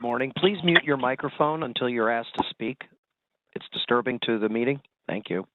Morning. Please mute your microphone until you're asked to speak. It's disturbing to the meeting. Thank you.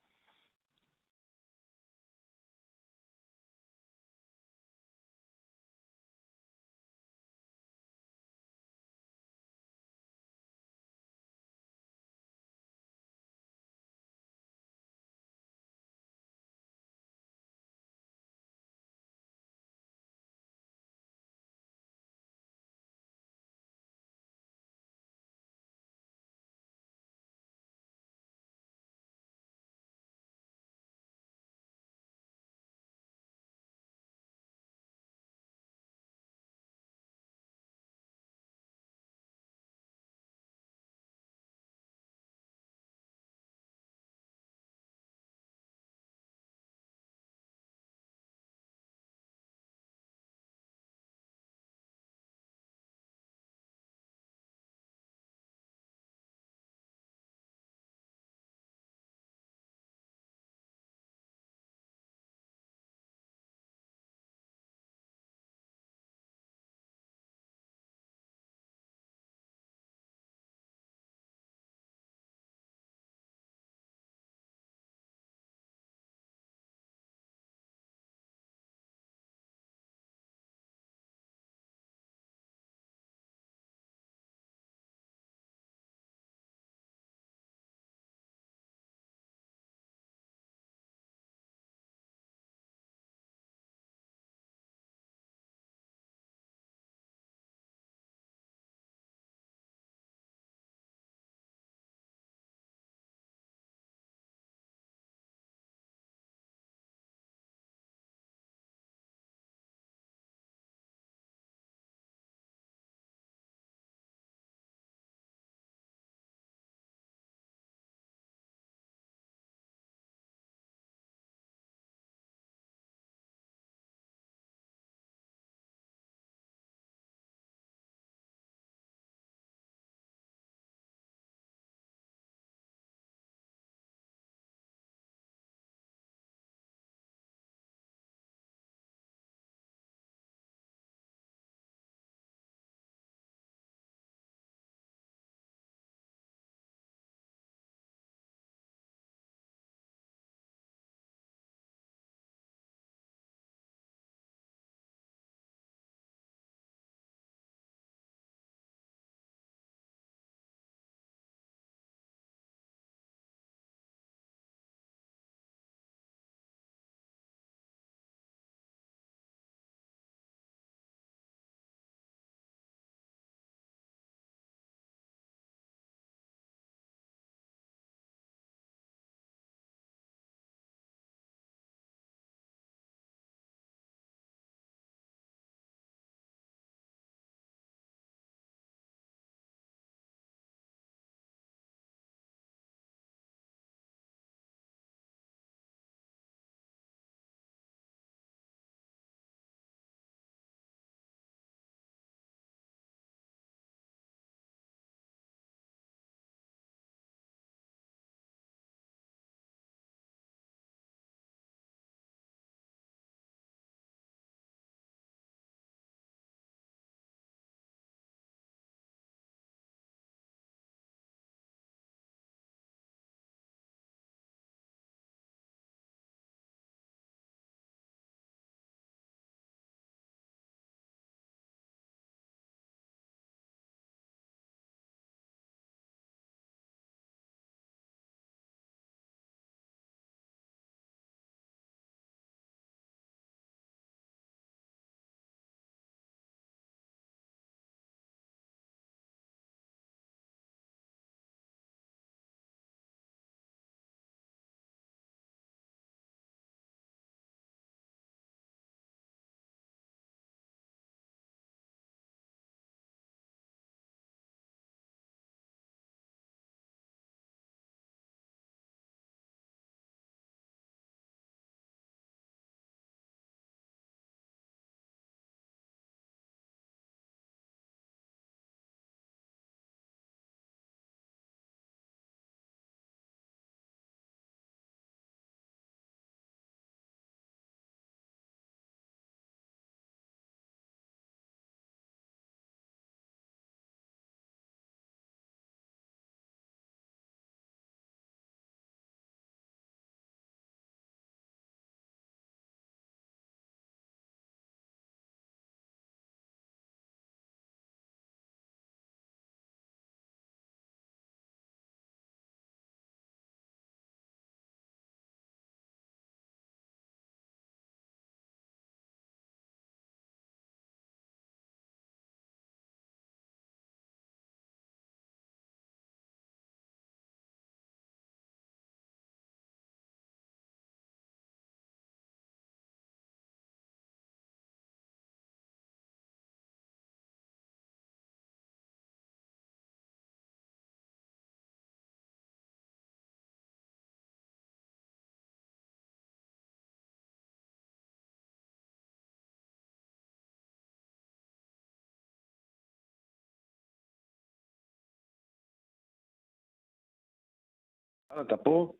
Ah, tapó.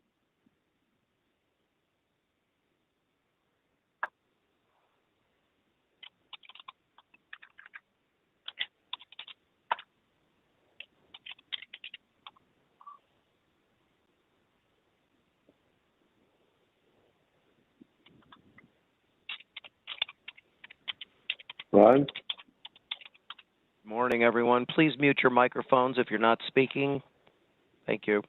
Ron? Morning, everyone. Please mute your microphones if you're not speaking. Thank you.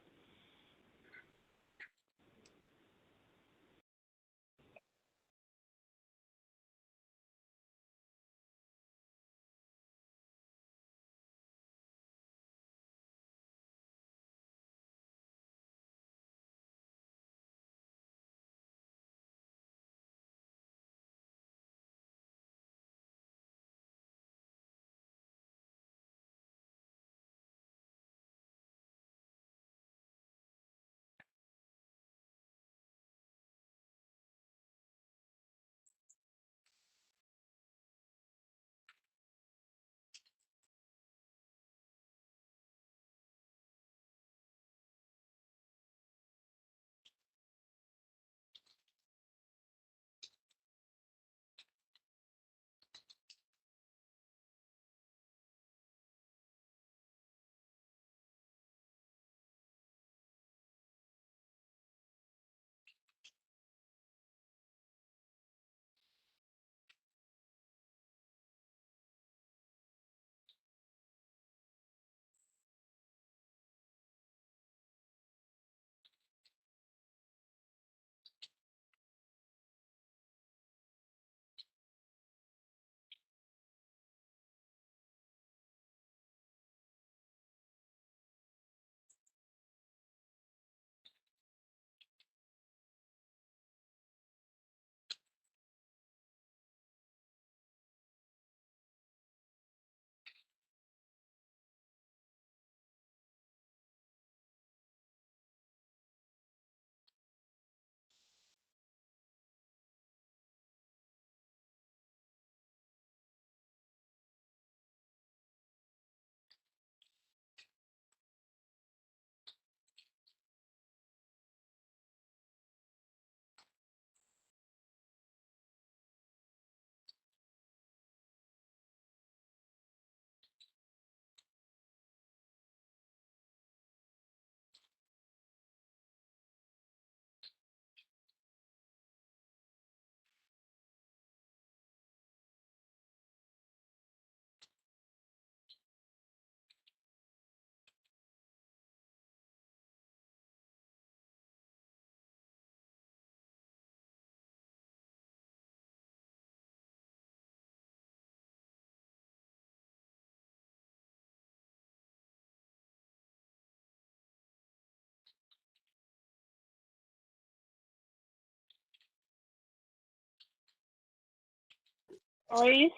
Maurice?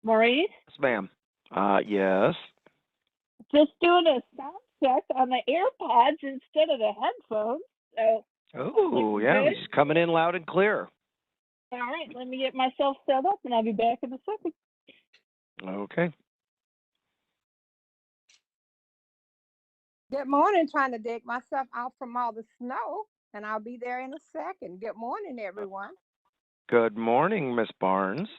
Maurice? Yes, ma'am. Yes. Just doing a sound check on the AirPods instead of the headphones. So, Oh, yeah. good. He's coming in loud and clear. All right, let me get myself set up and I'll be back in a second. Okay. Good morning, trying to dig myself out from all the snow, and I'll be there in a second. Good morning, everyone. Good morning, Miss Barnes.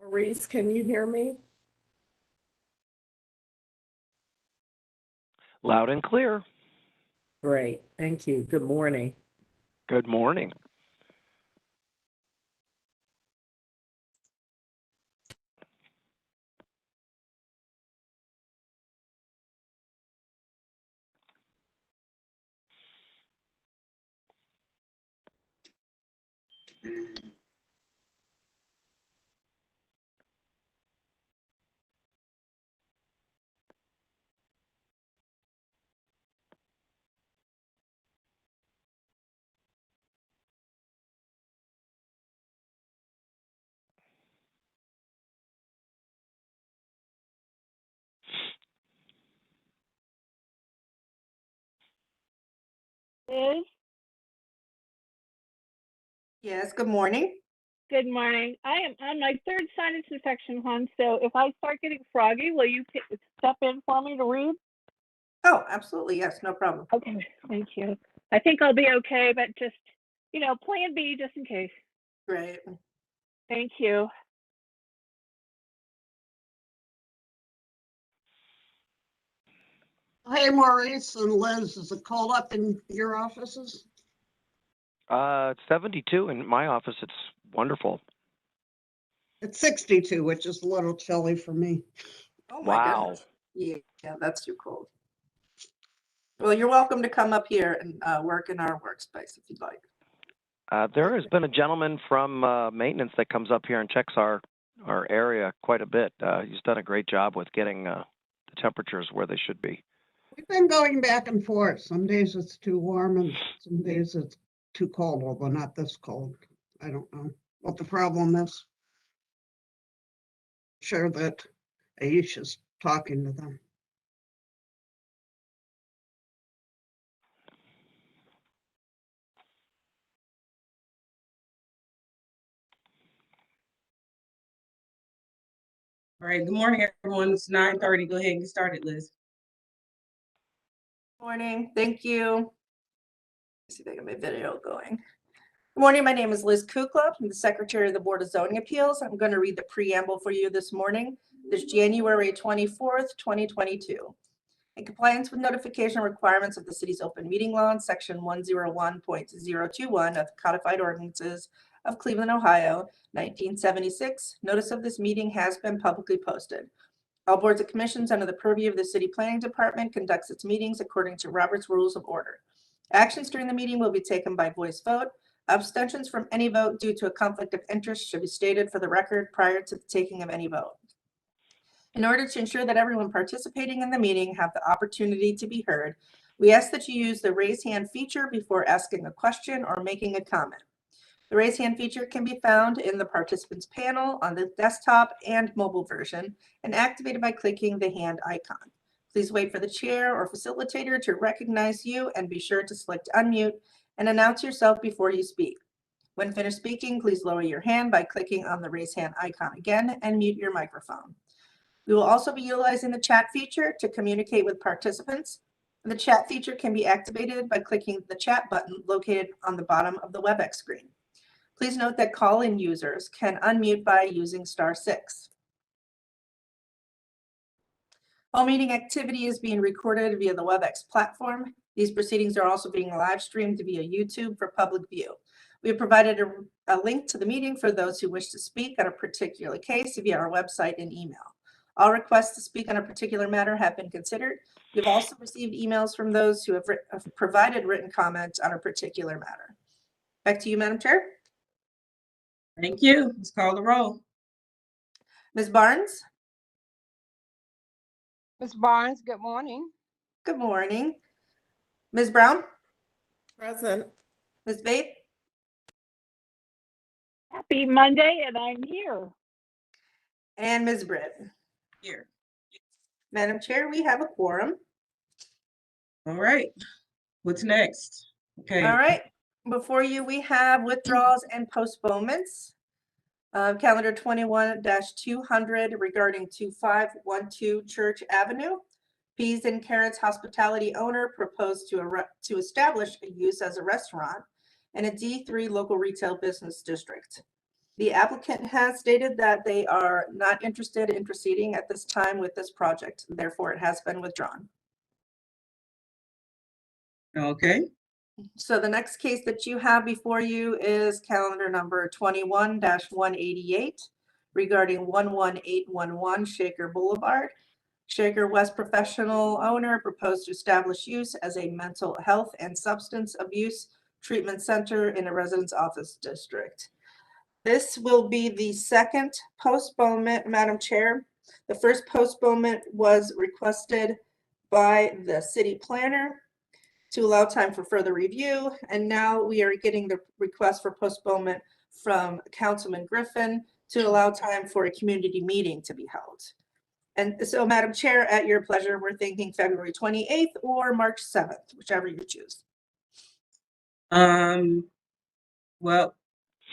Maurice, can you hear me? Loud and clear. Great, thank you. Good morning. Good morning. Liz, Yes, good morning. good morning. I am on my third sinus infection, hon. So if I start getting froggy, will you step in for me to read? Oh, absolutely. Yes, no problem. Okay, thank you. I think I'll be okay, but just, plan B just in case. Great. Thank you. Hey, Maurice and Liz, is it cold up in your offices? It's 72 in my office. It's wonderful. It's 62, which is a little chilly for me. Oh my Wow. goodness. Yeah, that's too cold. Well, you're welcome to come up here and work in our workspace if you'd like. There has been a gentleman from maintenance that comes up here and checks our area quite a bit. He's done a great job with getting the temperatures where they should be. We've been going back and forth. Some days it's too warm and some days it's too cold, although not this cold. I don't know what the problem is. Sure that Aisha's talking to them. All right, good morning, everyone. It's 9:30. Go ahead and get started, Liz. Morning. Thank you. Let's see if I get my video going. Good morning. My name is Liz Kukla. I'm the Secretary of the Board of Zoning Appeals. I'm going to read the preamble for you this morning. This January 24th, 2022. In compliance with notification requirements of the city's open meeting law in section 101.021 of the Codified Ordinances of Cleveland, Ohio, 1976, notice of this meeting has been publicly posted. All boards and commissions under the purview of the City Planning Department conducts its meetings according to Robert's Rules of Order. Actions during the meeting will be taken by voice vote. Abstentions from any vote due to a conflict of interest should be stated for the record prior to the taking of any vote. In order to ensure that everyone participating in the meeting have the opportunity to be heard, we ask that you use the raise hand feature before asking a question or making a comment. The raise hand feature can be found in the participants panel on the desktop and mobile version and activated by clicking the hand icon. Please wait for the chair or facilitator to recognize you and be sure to select unmute and announce yourself before you speak. When finished speaking, please lower your hand by clicking on the raise hand icon again and mute your microphone. We will also be utilizing the chat feature to communicate with participants. The chat feature can be activated by clicking the chat button located on the bottom of the WebEx screen. Please note that call-in users can unmute by using *6. All meeting activity is being recorded via the WebEx platform. These proceedings are also being live streamed via YouTube for public view. We have provided a link to the meeting for those who wish to speak on a particular case via our website and email. All requests to speak on a particular matter have been considered. We've also received emails from those who have provided written comments on a particular matter. Back to you, Madam Chair. Thank you. Let's call the roll. Ms. Barnes? Ms. Barnes, good morning. Good morning. Ms. Brown? Present. Ms. Vape? Happy Monday, and I'm here. And Ms. Britt? Here. Madam Chair, we have a quorum. All right. What's next? Okay. All right. Before you, we have withdrawals and postponements. Calendar 21-200 regarding 2512 Church Avenue. Peas and Carrots Hospitality owner proposed to establish a use as a restaurant in a D3 local retail business district. The applicant has stated that they are not interested in proceeding at this time with this project. Therefore, it has been withdrawn. Okay, So the next case that you have before you is calendar number 21-188 regarding 11811 Shaker Boulevard. Shaker West professional owner proposed to establish use as a mental health and substance abuse treatment center in a residence office district. This will be the second postponement, Madam Chair. The first postponement was requested by the city planner to allow time for further review. And now we are getting the request for postponement from Councilman Griffin to allow time for a community meeting to be held. And so, Madam Chair, at your pleasure, we're thinking February 28th or March 7th, whichever you choose. well,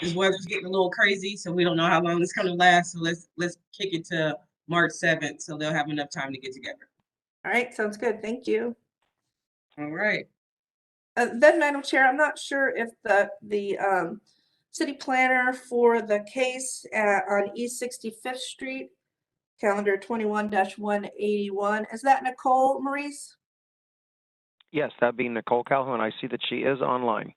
this weather's getting a little crazy, so we don't know how long it's gonna last, so let's kick it to March 7th, so they'll have enough time to get together. All right, sounds good. Thank you. All right. Then, Madam Chair, I'm not sure if the city planner for the case on East 65th Street, calendar 21-181, is that Nicole Maurice? Yes, that'd be Nicole Calhoun. I see that she is online.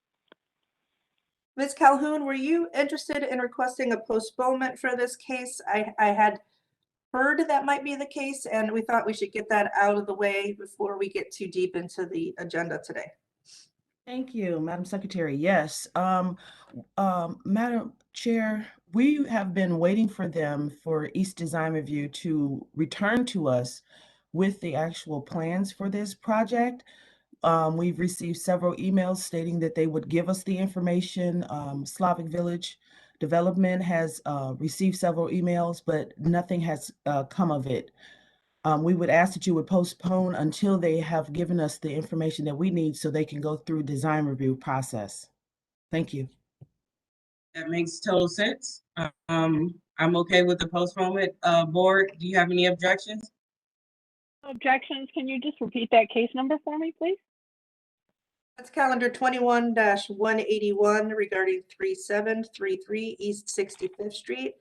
Ms. Calhoun, were you interested in requesting a postponement for this case? I had heard that might be the case, and we thought we should get that out of the way before we get too deep into the agenda today. Thank you, Madam Secretary. Yes, Madam Chair, we have been waiting for them for East Design Review to return to us with the actual plans for this project. We've received several emails stating that they would give us the information. Slavic Village Development has received several emails, but nothing has come of it. We would ask that you would postpone until they have given us the information that we need so they can go through design review process. Thank you. That makes total sense. I'm okay with the postponement. Board, do you have any objections? Objections, can you just repeat that case number for me, please? That's calendar 21-181 regarding 3733 East 65th Street.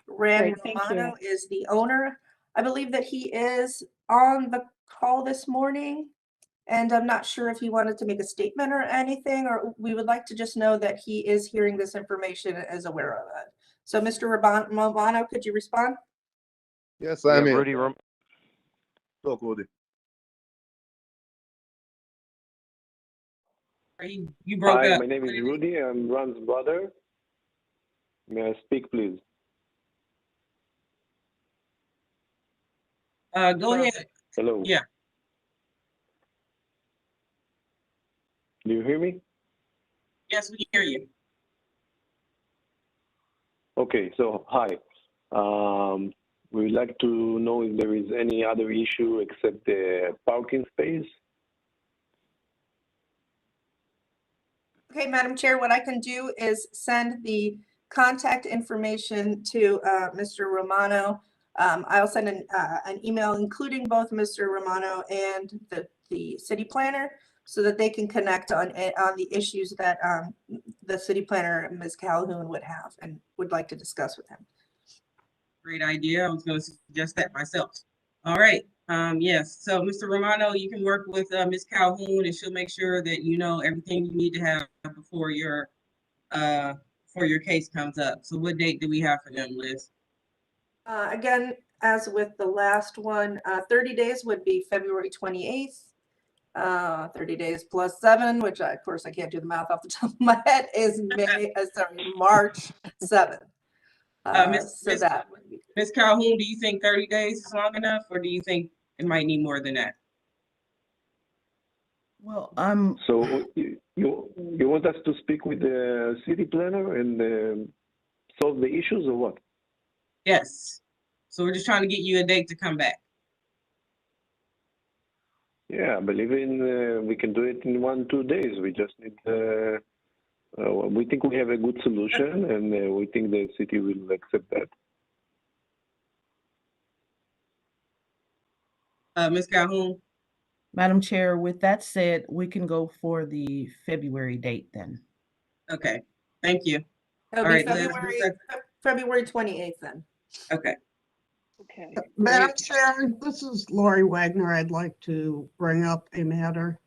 Rand Great, thank Romano is the owner. I believe that he is on the call this morning, and I'm not sure if he wanted to make a statement or anything, or we would like to just know that he is hearing this information and is aware of it. So, Mr. Romano, could you respond? Yes, We have I'm here. Rudy Talk, Rudy. You broke Hi, up. my name is Rudy. I'm Ron's brother. May I speak, please? Go ahead. Hello. Yeah. Do you hear me? Yes, we hear you. Okay, so hi. We would like to know if there is any other issue except the parking space. Okay, Madam Chair, what I can do is send the contact information to Mr. Romano. I'll send an email including both Mr. Romano and the city planner so that they can connect on the issues that the city planner, Ms. Calhoun, would have and would like to discuss with him. Great idea. I was going to suggest that myself. All right. Yes. So, Mr. Romano, you can work with Ms. Calhoun, and she'll make sure that you know everything you need to have before your case comes up. So, what date do we have for them, Liz? Again, as with the last one, 30 days would be February 28th. 30 days plus 7, which of course I can't do the math off the top of my head, is March 7th. Ms. Calhoun, do you think 30 days is long enough, or do you think it might need more than that? Well, So you want us to speak with the city planner and solve the issues, or what? Yes. So we're just trying to get you a date to come back. Yeah, I believe we can do it in 1-2 days. We just need. We think we have a good solution, and we think the city will accept that. Ms. Calhoun? Madam Chair, with that said, we can go for the February date then. Okay, thank you. It'll All be right, Liz, February 28th then. Okay. Okay. Madam great. Chair, this is Lori Wagner. I'd like to bring up a matter.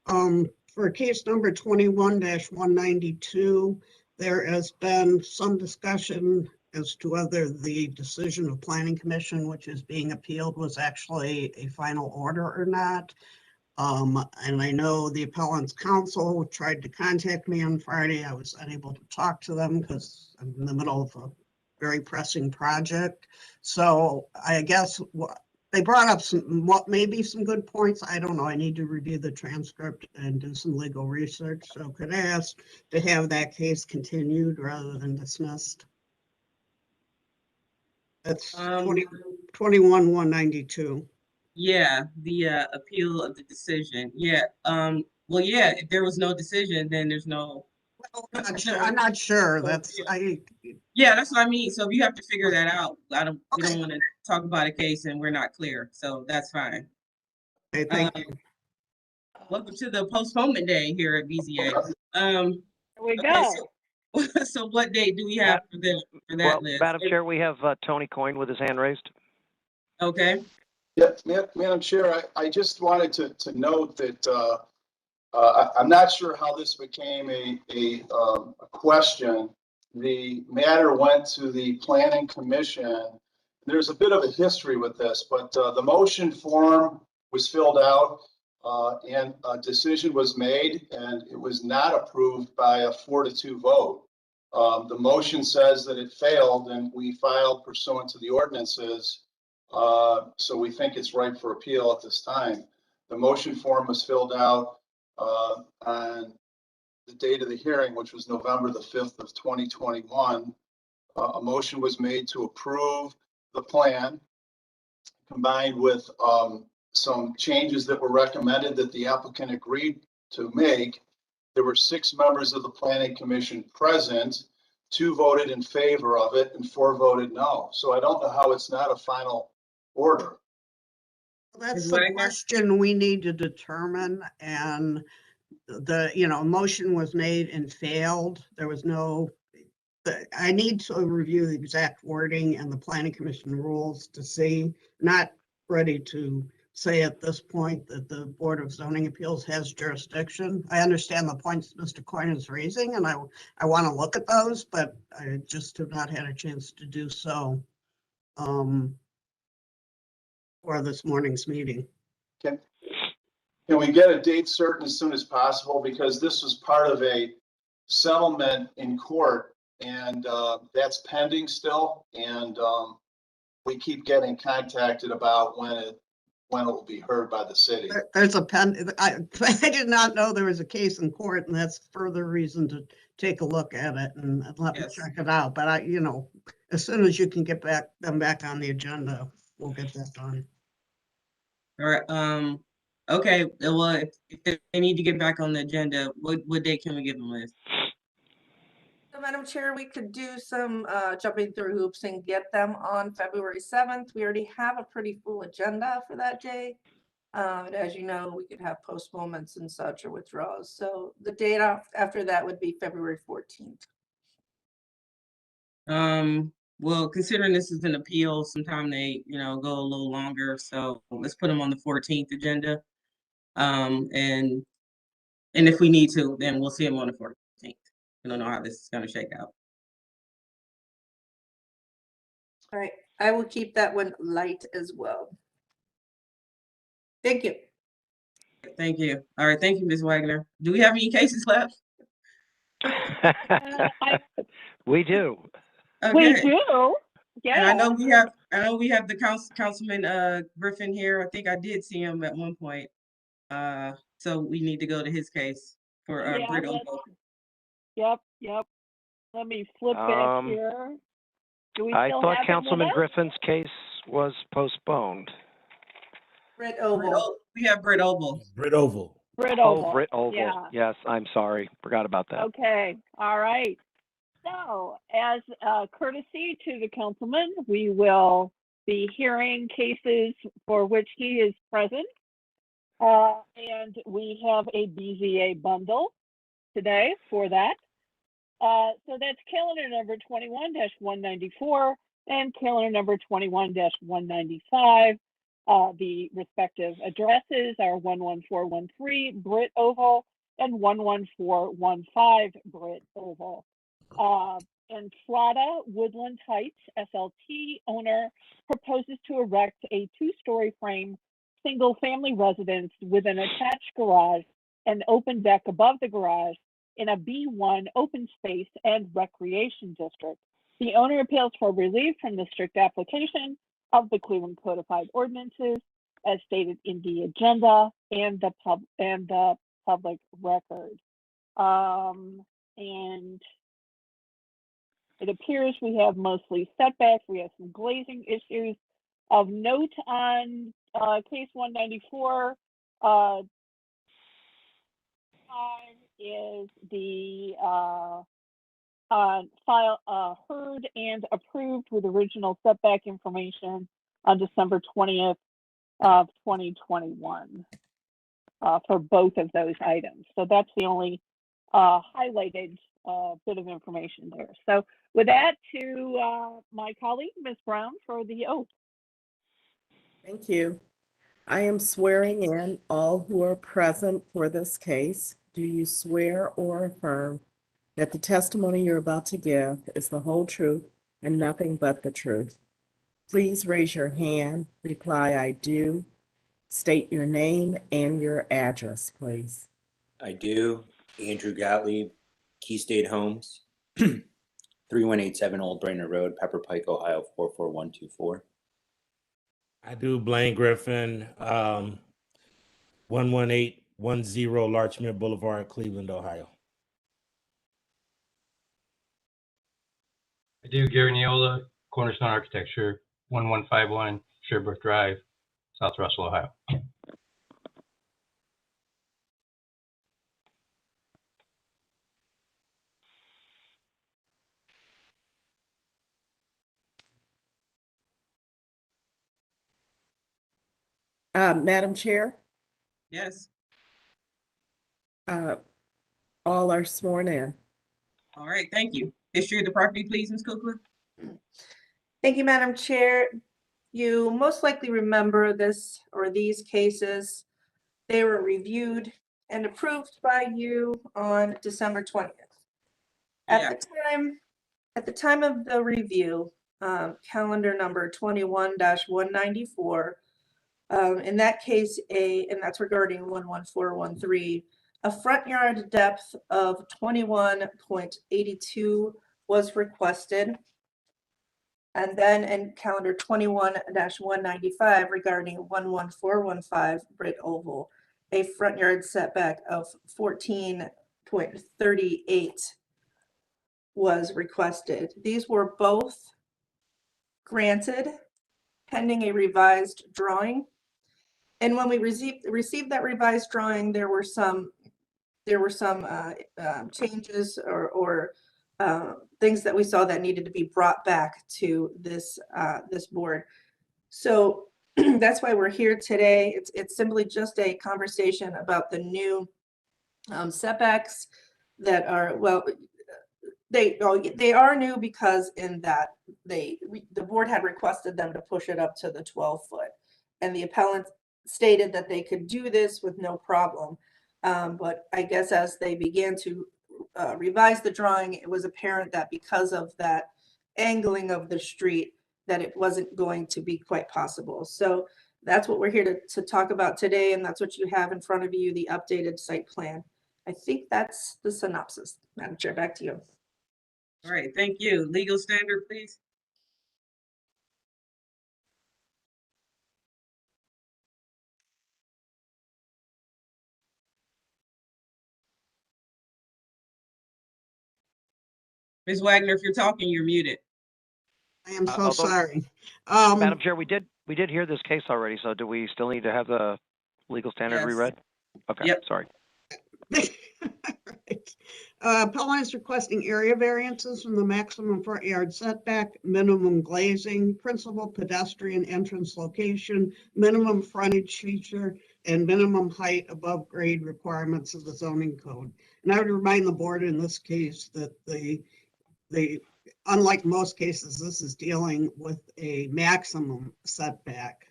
For case number 21-192, there has been some discussion as to whether the decision of Planning Commission, which is being appealed, was actually a final order or not. And I know the appellant's counsel tried to contact me on Friday. I was unable to talk to them because I'm in the middle of a very pressing project. So I guess they brought up maybe some good points. I don't know. I need to review the transcript and do some legal research. So could I ask to have that case continued rather than dismissed? That's 21-192. Yeah, the appeal of the decision. Yeah. Well, yeah, if there was no decision, then there's no. I'm not sure. Yeah, that's what I mean. So if you have to figure that out, we don't want to talk about a case and we're not clear. So that's fine. Okay, thank you. Welcome to the postponement day here at BZA. There we go. So what date do we have for that Well, list? Madam Chair, we have Tony Coyne with his hand raised. Okay. Yeah, Madam Chair, I just wanted to note that I'm not sure how this became a question. The matter went to the Planning Commission. There's a bit of a history with this, but the motion form was filled out and a decision was made, and it was not approved by a 4-2 vote. The motion says that it failed, and we filed pursuant to the ordinances. So we think it's ripe for appeal at this time. The motion form was filled out on the date of the hearing, which was November the 5th of 2021. A motion was made to approve the plan combined with some changes that were recommended that the applicant agreed to make. There were 6 members of the Planning Commission present. 2 voted in favor of it and 4 voted no. So I don't know how it's not a final order. That's the question we need to determine, and the motion was made and failed. There was no, I need to review the exact wording and the Planning Commission rules to see. Not ready to say at this point that the Board of Zoning Appeals has jurisdiction. I understand the points Mr. Coyne is raising, and I want to look at those, but I just have not had a chance to do so for this morning's meeting. Can we get a date certain as soon as possible? Because this was part of a settlement in court, and that's pending still. And we keep getting contacted about when it will be heard by the city. There's a I did not know there was a case in court, and that's further reason to take a look at it and let me check it out. But as soon as you can get them back on the agenda, we'll get that done. All right. Okay. Well, if they need to get back on the agenda, what date can we give them, Liz? So, Madam Chair, we could do some jumping through hoops and get them on February 7th. We already have a pretty full agenda for that day. And as you know, we could have postponements and such or withdrawals. So the date after that would be February 14th. Well, considering this is an appeal, sometime they, go a little longer. So let's put them on the 14th agenda. And if we need to, then we'll see them on the 14th. I don't know how this is going to shake out. All right, I will keep that one light as well. Thank you. Thank you. All right, thank you, Ms. Wagner. Do we have any cases left? We do. Okay. We do. Yeah. And I know we have the Councilman Griffin here. I think I did see him at one point. So we need to go to his case for Britt Ogle. Yep. Let me flip back here. I thought Councilman Griffin's case was postponed. Britt Ogle. We have Britt Ogle. Britt Ogle. Britt Ogle. Oh, Britt Ogle. Yeah. Yes, I'm sorry. Forgot about that. Okay. All right. So, as a courtesy to the councilman, we will be hearing cases for which he is present. And we have a BZA bundle today for that. So that's calendar number 21-194 and calendar number 21-195. The respective addresses are 11413 Britt Oval and 11415 Britt Oval. Entrada Woodland Heights SLT owner proposes to erect a 2-story frame single-family residence with an attached garage and open deck above the garage in a B1 open space and recreation district. The owner appeals for relief from the strict application of the Cleveland Codified Ordinances as stated in the agenda and the public record. And it appears we have mostly setbacks. We have some glazing issues. Of note on case 194, is the file heard and approved with original setback information on December 20th of 2021 for both of those items. So that's the only highlighted bit of information there. So with that, to my colleague, Ms. Brown, for the oath. Thank you. I am swearing in all who are present for this case. Do you swear or affirm that the testimony you're about to give is the whole truth and nothing but the truth? Please raise your hand. Reply, I do. State your name and your address, please. I do. Andrew Gottlieb, Key State Homes, 3187 Old Brainerd Road, Pepper Pike, Ohio, 44124. I do. Blaine Griffin, 11810 Larchmere Boulevard, Cleveland, Ohio. I do. Gary Neola, Cornerstone Architecture, 1151 Sherbrooke Drive, South Russell, Ohio. Madam Chair, Yes. all are sworn in. All right, thank you. History of the property, please, Ms. Kukla. Thank you, Madam Chair. You most likely remember this or these cases. They were reviewed and approved by you on December 20th. At the time of the review, calendar number 21-194, in that case, and that's regarding 11413, a front yard depth of 21.82 was requested. And then in calendar 21-195 regarding 11415 Britt Oval, a front yard setback of 14.38 was requested. These were both granted pending a revised drawing. And when we received that revised drawing, there were some changes or things that we saw that needed to be brought back to this board. So that's why we're here today. It's simply just a conversation about the new setbacks that are, well, they are new because in that the board had requested them to push it up to the 12-foot, and the appellant stated that they could do this with no problem. But I guess as they began to revise the drawing, it was apparent that because of that angling of the street, that it wasn't going to be quite possible. So that's what we're here to talk about today, and that's what you have in front of you, the updated site plan. I think that's the synopsis. Madam Chair, back to you. All right, thank you. Legal standard, please. Ms. Wagner, if you're talking, you're muted. I am so sorry. Madam Chair, we did hear this case already, so do we still need to have the legal standard reread? Okay, yep. Sorry. Right. Appellant is requesting area variances from the maximum front yard setback, minimum glazing, principal pedestrian entrance location, minimum frontage feature, and minimum height above grade requirements of the zoning code. And I would remind the board in this case that unlike most cases, this is dealing with a maximum setback.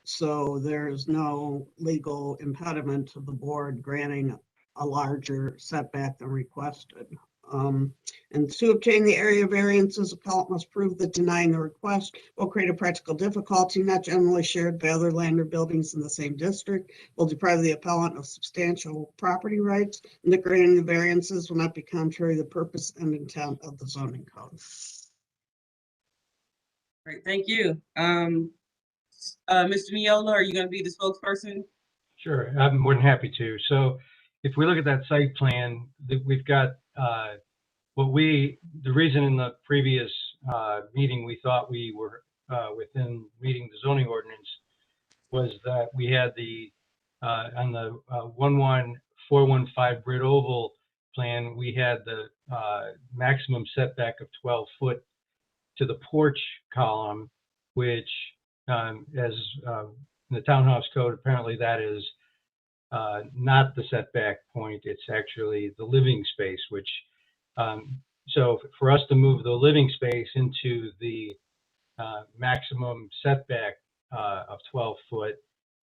So there's no legal impediment to the board granting a larger setback than requested. And to obtain the area variances, appellant must prove that denying the request will create a practical difficulty not generally shared by other land or buildings in the same district, will deprive the appellant of substantial property rights, and that granting the variances will not be contrary to the purpose and intent of the zoning code. Great, thank you. Mr. Neola, are you going to be the spokesperson? Sure, I'm more than happy to. So if we look at that site plan, we've got the reason in the previous meeting we thought we were within meeting the zoning ordinance was that we had on the 11415 Britt Oval plan, we had the maximum setback of 12 foot to the porch column, which as in the townhouse code, apparently that is not the setback point. It's actually the living space, which so for us to move the living space into the maximum setback of 12 foot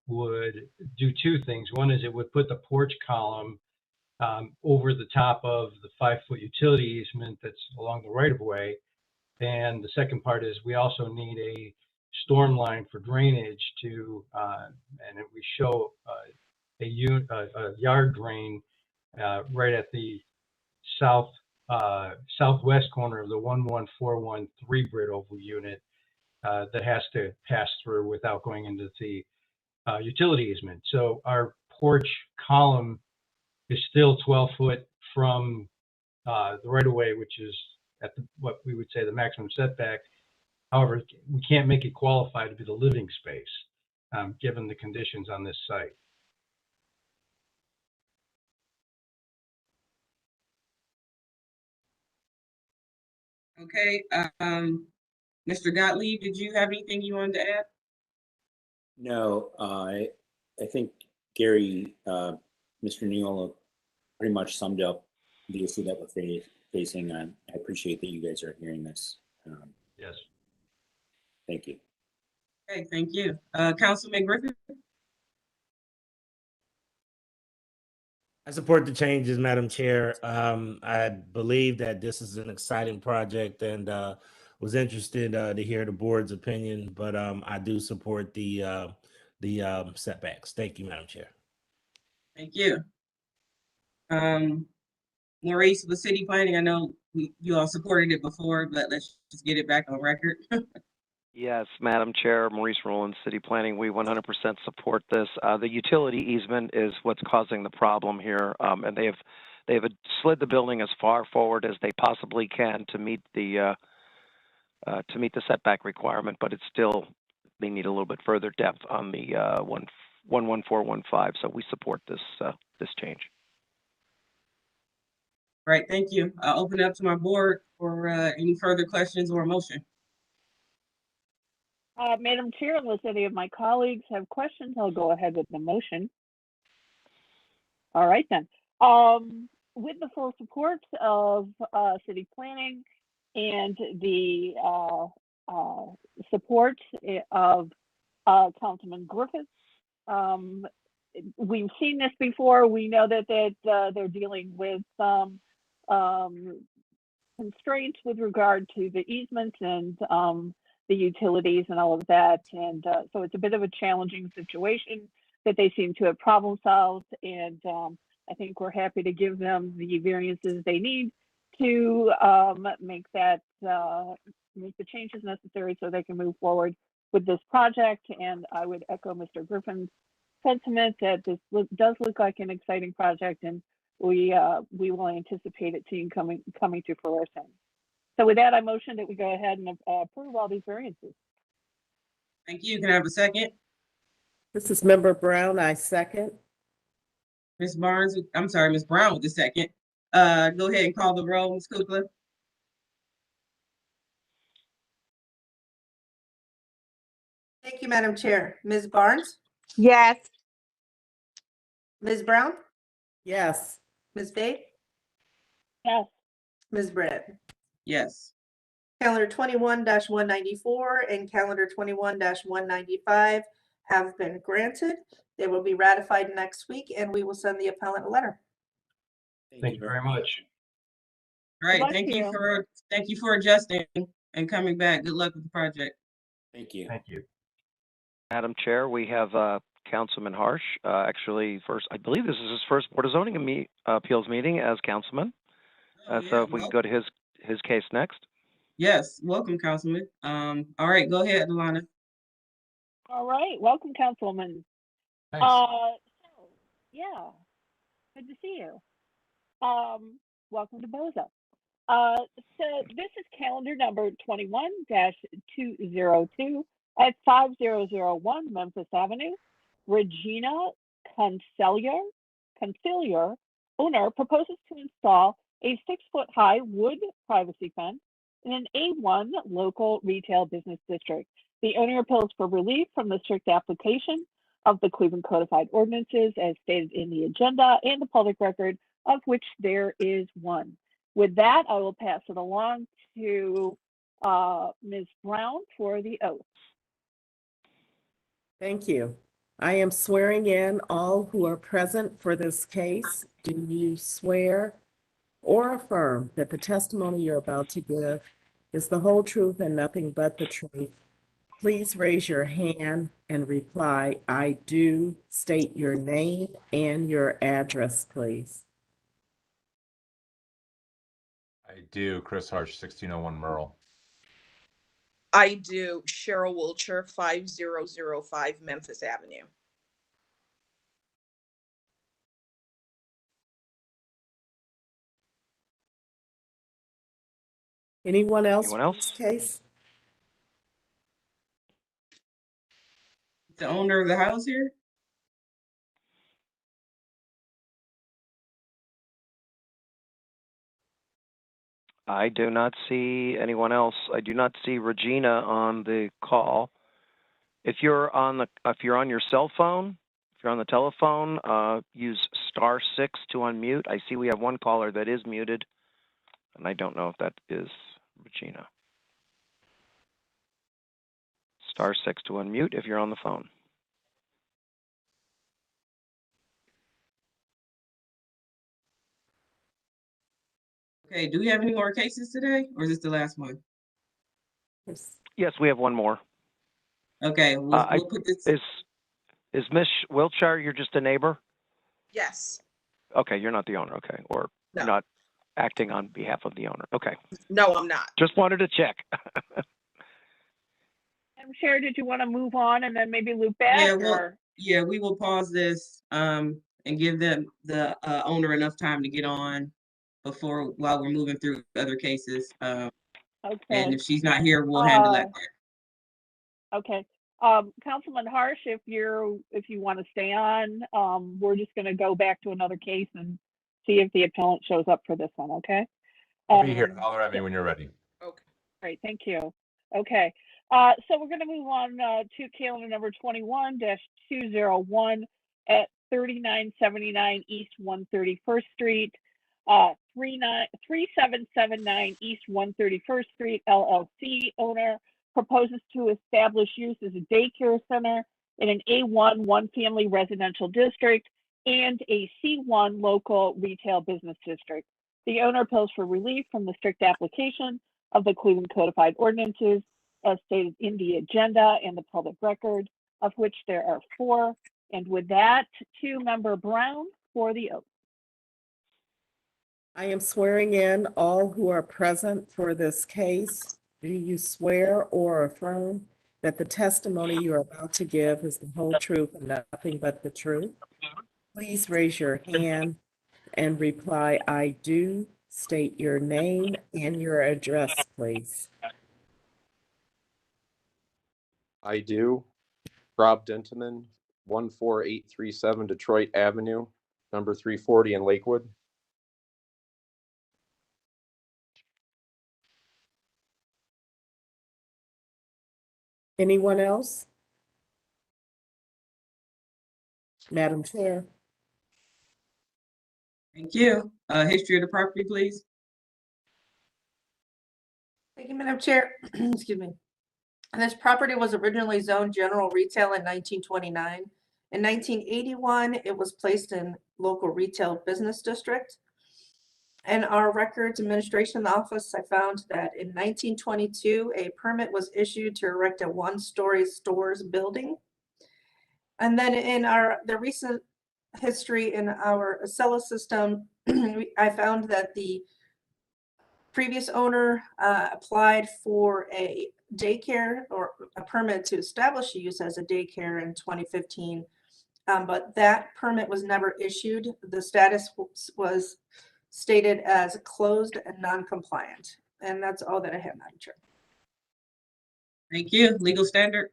would do two things. One is it would put the porch column over the top of the 5 foot utility easement that's along the right of way. And the second part is we also need a storm line for drainage to, and we show a yard drain right at the southwest corner of the 11413 Britt Oval unit that has to pass through without going into the utility easement. So our porch column is still 12 foot from the right of way, which is at what we would say the maximum setback. However, we can't make it qualify to be the living space given the conditions on this site. Okay, Mr. Gottlieb, did you have anything you wanted to add? No, I think Gary, Mr. Neola pretty much summed up the issue that we're facing. I appreciate that you guys are hearing this. Yes. Thank you. Okay, thank you. Councilman Griffin? I support the changes, Madam Chair. I believe that this is an exciting project and was interested to hear the board's opinion, but I do support the setbacks. Thank you, Madam Chair. Thank you. Maurice with City Planning, I know you all supported it before, but let's just get it back on record. Yes, Madam Chair, Maurice Rowland, City Planning, we 100% support this. The utility easement is what's causing the problem here, and they've slid the building as far forward as they possibly can to meet the setback requirement, but it's still, they need a little bit further depth on the 11415. So we support this change. Right, thank you. I'll open it up to my board for any further questions or a motion. Madam Chair, unless any of my colleagues have questions, I'll go ahead with the motion. All right then. With the full support of City Planning and the support of Councilman Griffith, we've seen this before. We know that they're dealing with some constraints with regard to the easements and the utilities and all of that. And so it's a bit of a challenging situation that they seem to have problem solved. And I think we're happy to give them the variances they need to make the changes necessary so they can move forward with this project. And I would echo Mr. Griffin's sentiment that this does look like an exciting project, and we will anticipate it seeing coming to fruition. So with that, I motion that we go ahead and approve all these variances. Thank you. Can I have a second? This is Member Brown. I second. Ms. Barnes, I'm sorry, Ms. Brown with the second. Go ahead and call the roll, Ms. Kukla. Thank you, Madam Chair. Ms. Barnes? Yes. Ms. Brown, Yes. Ms. Day, Yes. Ms. Britt. Yes. Calendar 21-194 and calendar 21-195 have been granted. They will be ratified next week, and we will send the appellant a letter. Thank you very much. All right. luck Thank to you you. for adjusting and coming back. Good luck with the project. Thank you. Thank you. Madam Chair, we have Councilman Harsh. Actually, first, I believe this is his first Board of Zoning Appeals meeting as councilman. Oh, So yeah, if we can go to his case next. yes, welcome, Councilman. All right, go ahead, Alana. All right. Welcome, Councilman. Thanks. So, yeah, good to see you. Welcome to Boza. So this is calendar number 21-202 at 5001 Memphis Avenue. Regina Concellier, owner, proposes to install a 6-foot-high wood privacy fence in an A1 local retail business district. The owner appeals for relief from the strict application of the Cleveland Codified Ordinances as stated in the agenda and the public record, of which there is one. With that, I will pass it along to Ms. Brown for the oath. Thank you. I am swearing in all who are present for this case. Do you swear or affirm that the testimony you're about to give is the whole truth and nothing but the truth? Please raise your hand and reply, I do. State your name and your address, please. I do. Chris Harsh, 1601 Merle. I do. Cheryl Wilcher, 5005 Memphis Avenue. Anyone else? Anyone else? For this case? The owner of the house here? I do not see anyone else. I do not see Regina on the call. If you're on your cell phone, if you're on the telephone, use *6 to unmute. I see we have one caller that is muted, and I don't know if that is Regina. *6 to unmute if you're on the phone. Okay, do we have any more cases today, or is this the last one? Yes, we have one more. Okay, we'll put this. Is Miss Wiltshire, you're just a neighbor? Yes. Okay, you're not the owner, okay. Or No. you're not acting on behalf of the owner. Okay. No, I'm not. Just wanted to check. Madam Chair, did you want to move on and then maybe loop back? Yeah, we will pause this and give them the owner enough time to get on while we're moving through other cases. Okay. And if she's not here, we'll handle that. Okay. Councilman Harsh, if you want to stay on, we're just going to go back to another case and see if the appellant shows up for this one, okay? I'll be here. Holler at me when you're ready. Okay. Great, thank you. Okay, so we're going to move on to calendar number 21-201 at 3979 East 131st Street, 3779 East 131st Street, LLC. Owner proposes to establish use as a daycare center in an A1 one-family residential district and a C1 local retail business district. The owner appeals for relief from the strict application of the Cleveland Codified Ordinances as stated in the agenda and the public record, of which there are 4. And with that, to Member Brown for the oath. I am swearing in all who are present for this case. Do you swear or affirm that the testimony you are about to give is the whole truth and nothing but the truth? Please raise your hand and reply, I do. State your name and your address, please. I do. Rob Denteman, 14837 Detroit Avenue, number 340 in Lakewood. Anyone else? Madam Chair. Thank you. History of the property, please. Thank you, Madam Chair. Excuse me. And this property was originally zoned general retail in 1929. In 1981, it was placed in local retail business district. In our records administration office, I found that in 1922, a permit was issued to erect a one-story stores building. And then in the recent history in our Acela system, I found that the previous owner applied for a daycare or a permit to establish use as a daycare in 2015, but that permit was never issued. The status was stated as closed and non-compliant. And that's all that I have, Madam Chair. Thank you. Legal standard.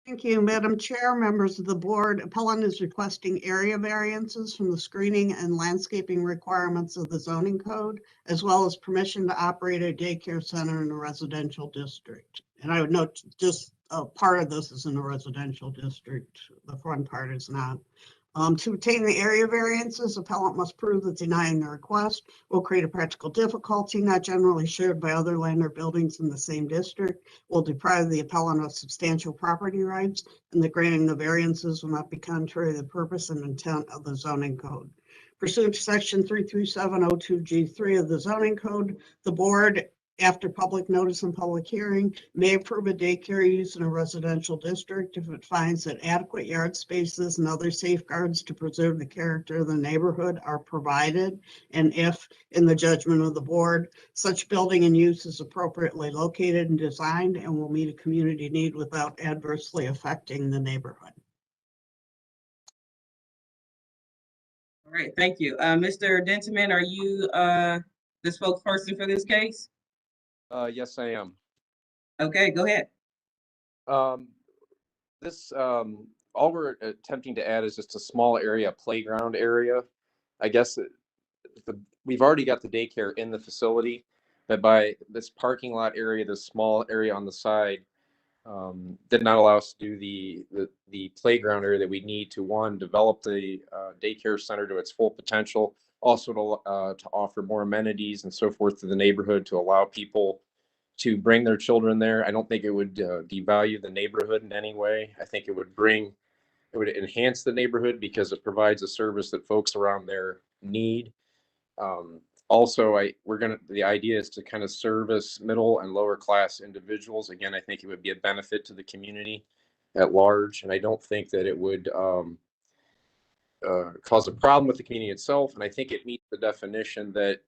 Thank you, Madam Chair, members of the board. Appellant is requesting area variances from the screening and landscaping requirements of the zoning code, as well as permission to operate a daycare center in a residential district. And I would note just part of this is in a residential district. The front part is not. To obtain the area variances, appellant must prove that denying the request will create a practical difficulty not generally shared by other land or buildings in the same district, will deprive the appellant of substantial property rights, and the granting the variances will not be contrary to the purpose and intent of the zoning code. Pursuant to section 33702G3 of the zoning code, the board, after public notice and public hearing, may approve a daycare use in a residential district if it finds that adequate yard spaces and other safeguards to preserve the character of the neighborhood are provided, and if, in the judgment of the board, such building and use is appropriately located and designed and will meet a community need without adversely affecting the neighborhood. All right, thank you. Mr. Denteman, are you the spokesperson for this case? Yes, I am. Okay, go ahead. All we're attempting to add is just a small area, playground area. I guess we've already got the daycare in the facility, but by this parking lot area, this small area on the side, did not allow us to do the playground area that we need to, one, develop the daycare center to its full potential, also to offer more amenities and so forth to the neighborhood, to allow people to bring their children there. I don't think it would devalue the neighborhood in any way. I think it would enhance the neighborhood because it provides a service that folks around there need. Also, the idea is to kind of service middle and lower class individuals. Again, I think it would be a benefit to the community at large, and I don't think that it would cause a problem with the community itself. And I think it meets the definition that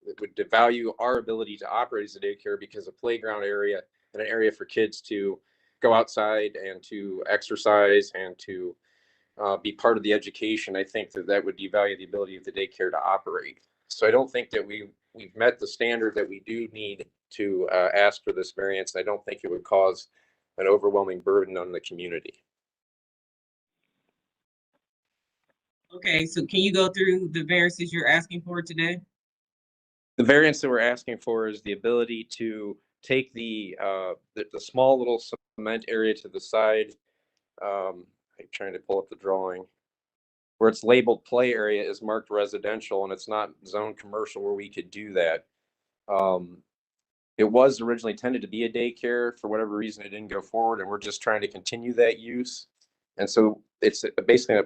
it would devalue our ability to operate as a daycare, because a playground area and an area for kids to go outside and to exercise and to be part of the education, I think that would devalue the ability of the daycare to operate. So I don't think that we've met the standard that we do need to ask for this variance. I don't think it would cause an overwhelming burden on the community. Okay, so can you go through the variances you're asking for today? The variance that we're asking for is the ability to take the small little cement area to the side. I'm trying to pull up the drawing where it's labeled play area is marked residential and it's not zoned commercial, where we could do that. It was originally intended to be a daycare. For whatever reason, it didn't go forward, and we're just trying to continue that use. And so it's basically an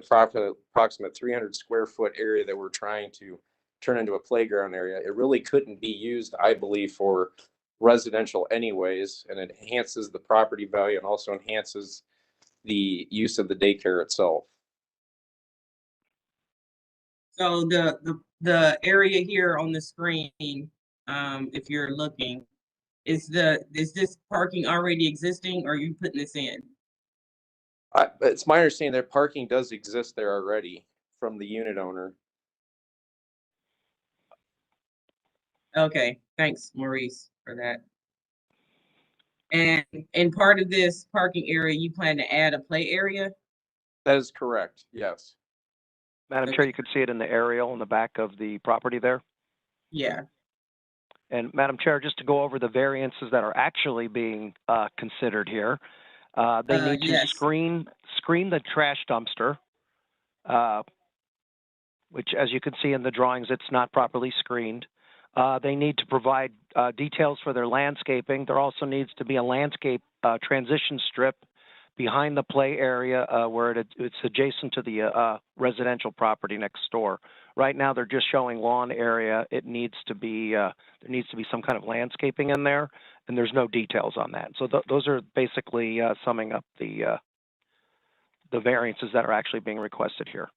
approximate 300 square foot area that we're trying to turn into a playground area. It really couldn't be used, I believe, for residential anyways, and it enhances the property value and also enhances the use of the daycare itself. So the area here on the screen, if you're looking, is this parking already existing, or are you putting this in? It's my understanding that parking does exist there already from the unit owner. Okay, thanks, Maurice, for that. And in part of this parking area, you plan to add a play area? That is correct, yes. Madam Chair, you could see it in the aerial in the back of the property there. Yeah. And Madam Chair, just to go over the variances that are actually being considered here, they need to yes. screen the trash dumpster, which, as you can see in the drawings, it's not properly screened. They need to provide details for their landscaping. There also needs to be a landscape transition strip behind the play area where it's adjacent to the residential property next door. Right now, they're just showing lawn area. It needs to be there needs to be some kind of landscaping in there, and there's no details on that. So those are basically summing up the variances that are actually being requested here.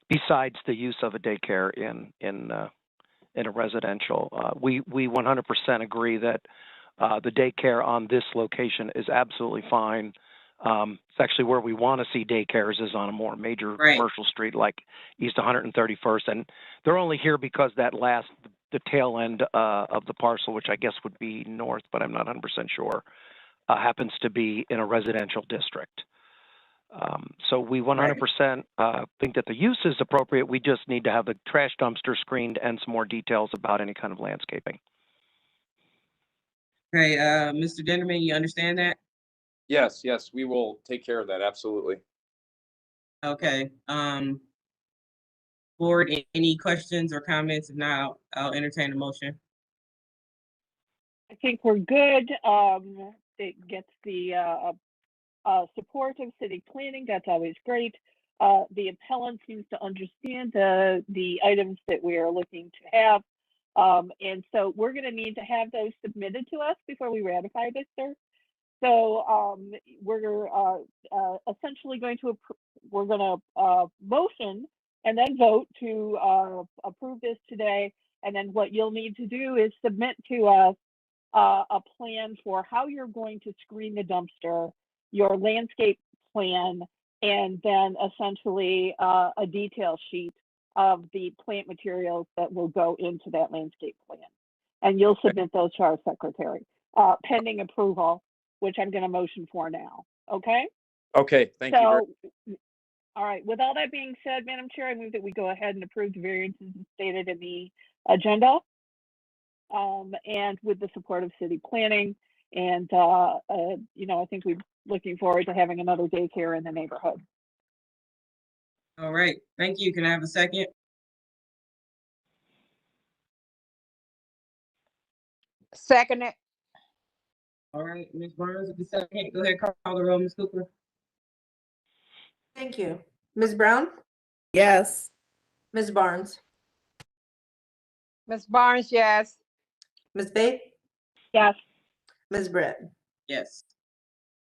Besides the use of a daycare in a residential, we 100% agree that the daycare on this location is absolutely fine. It's actually where we want to see daycares is on a more major commercial street like East 131st, and they're only here because the tail end of the parcel, which I guess would be north, but I'm not 100% sure, happens to be in a residential district. So we 100% think that the use is appropriate. We just need to have the trash dumpster screened and some more details about any kind of landscaping. Okay, Mr. Denderman, you understand that? Yes, yes, we will take care of that. Absolutely. Okay. Board, any questions or comments? If not, I'll entertain a motion. I think we're good. It gets the support of city planning. That's always great. The appellant seems to understand the items that we are looking to have. And so we're going to need to have those submitted to us before we ratify this, sir. So we're essentially going to motion and then vote to approve this today. And then what you'll need to do is submit to us a plan for how you're going to screen the dumpster, your landscape plan, and then essentially a detail sheet of the plant materials that will go into that landscape plan. And you'll submit those to our secretary, pending approval, which I'm going to motion for now. Okay? Okay, thank you. All right, with all that being said, Madam Chair, I move that we go ahead and approve the variances stated in the agenda, and with the support of city planning. And, you know, I think we're looking forward to having another daycare in the neighborhood. All right, thank you. Can I have a second? Second it. All right, Ms. Burns, with the second, go ahead, call the roll, Ms. Cooper. Thank you. Ms. Brown? Yes. Ms. Barnes? Ms. Barnes, yes. Ms. Bates? Yes. Ms. Britt? Yes.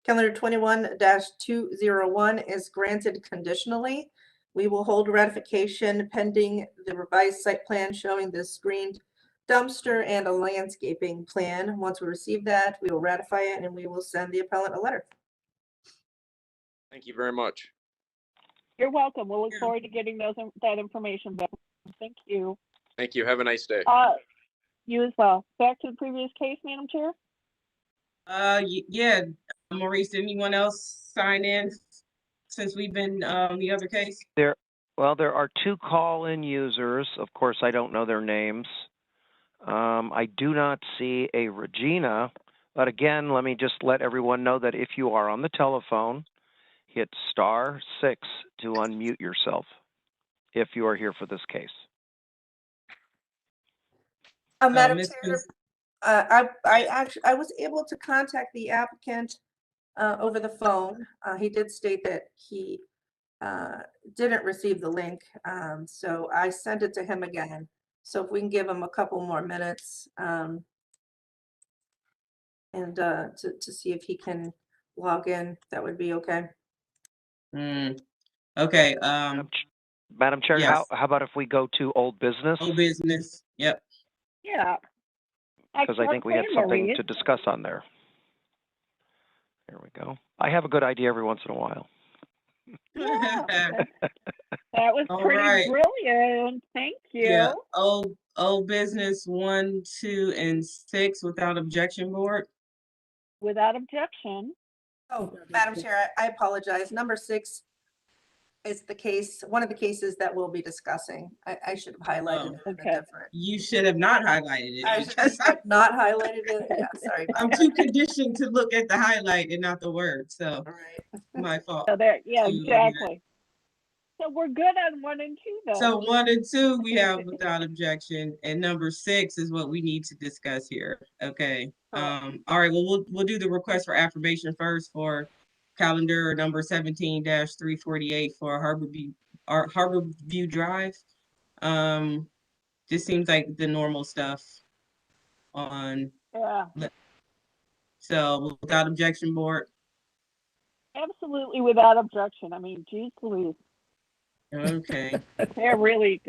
Calendar 21-201 is granted conditionally. We will hold ratification pending the revised site plan showing the screened dumpster and a landscaping plan. Once we receive that, we will ratify it and we will send the appellant a letter. Thank you very much. You're welcome. We'll look forward to getting that information back. Thank you. Thank you. Have a nice day. You as well. Back to the previous case, Madam Chair. Yeah, Maurice, did anyone else sign in since we've been the other case? There are two call-in users. Of course, I don't know their names. I do not see a Regina, but again, let me just let everyone know that if you are on the telephone, hit *6 to unmute yourself if you are here for this case. Madam Chair, I was able to contact the applicant over the phone. He did state that he didn't receive the link, so I sent it to him again. So if we can give him a couple more minutes and to see if he can log in, that would be okay. Okay. Madam Chair, yes. how about if we go to old business? Old business. Yep. Yeah. Because I think we have something to discuss on there. There we go. I have a good idea every once in a while. Yeah, that was pretty brilliant. Thank you. Yeah. Old business 1, 2, and 6 without objection, board. Without objection. Oh, Madam Chair, I apologize. Number 6 is the case, one of the cases that we'll be discussing. I should have highlighted it a bit different. You should have not highlighted it. I should have not highlighted it. Yeah, sorry. I'm too conditioned to look at the highlight and not the word, so my fault. So there, yeah, exactly. So we're good on 1 and 2 though. So 1 and 2, we have without objection, and number 6 is what we need to discuss here. Okay. All right. Well, we'll do the request for affirmation first for calendar number 17-348 for Harbor View Drive. Just seems like the normal stuff on. Yeah. So without objection, board. Absolutely without objection. I mean, geez Louise. Okay. They're really.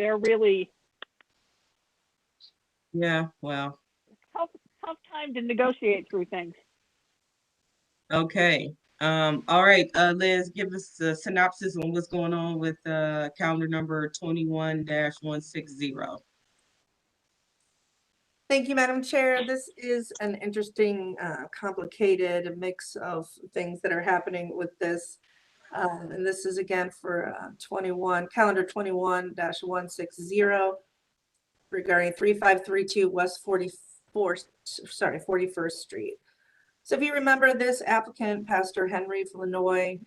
Yeah. Well. Tough time to negotiate through things. Okay. All right, Liz, give us a synopsis on what's going on with calendar number 21-160. Thank you, Madam Chair. This is an interesting, complicated mix of things that are happening with this. And this is again for calendar 21-160 regarding 3532 West 41st Street. So if you remember, this applicant, Pastor Henry Flanoy,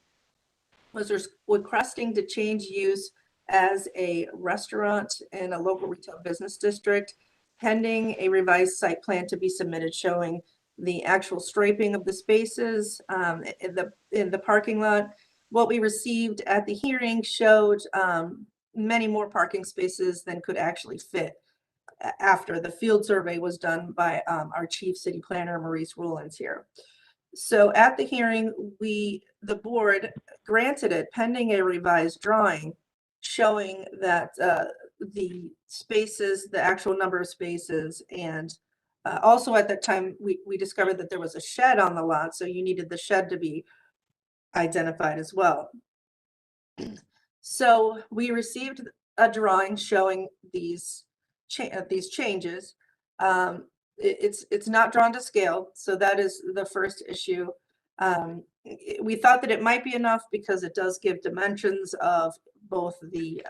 was requesting to change use as a restaurant in a local retail business district, pending a revised site plan to be submitted showing the actual striping of the spaces in the parking lot. What we received at the hearing showed many more parking spaces than could actually fit after the field survey was done by our chief city planner, Maurice Rowlands here. So at the hearing, the board granted it pending a revised drawing showing that the spaces, the actual number of spaces, and also at that time, we discovered that there was a shed on the lot, so you needed the shed to be identified as well. So we received a drawing showing these changes. It's not drawn to scale, so that is the first issue. We thought that it might be enough because it does give dimensions of both the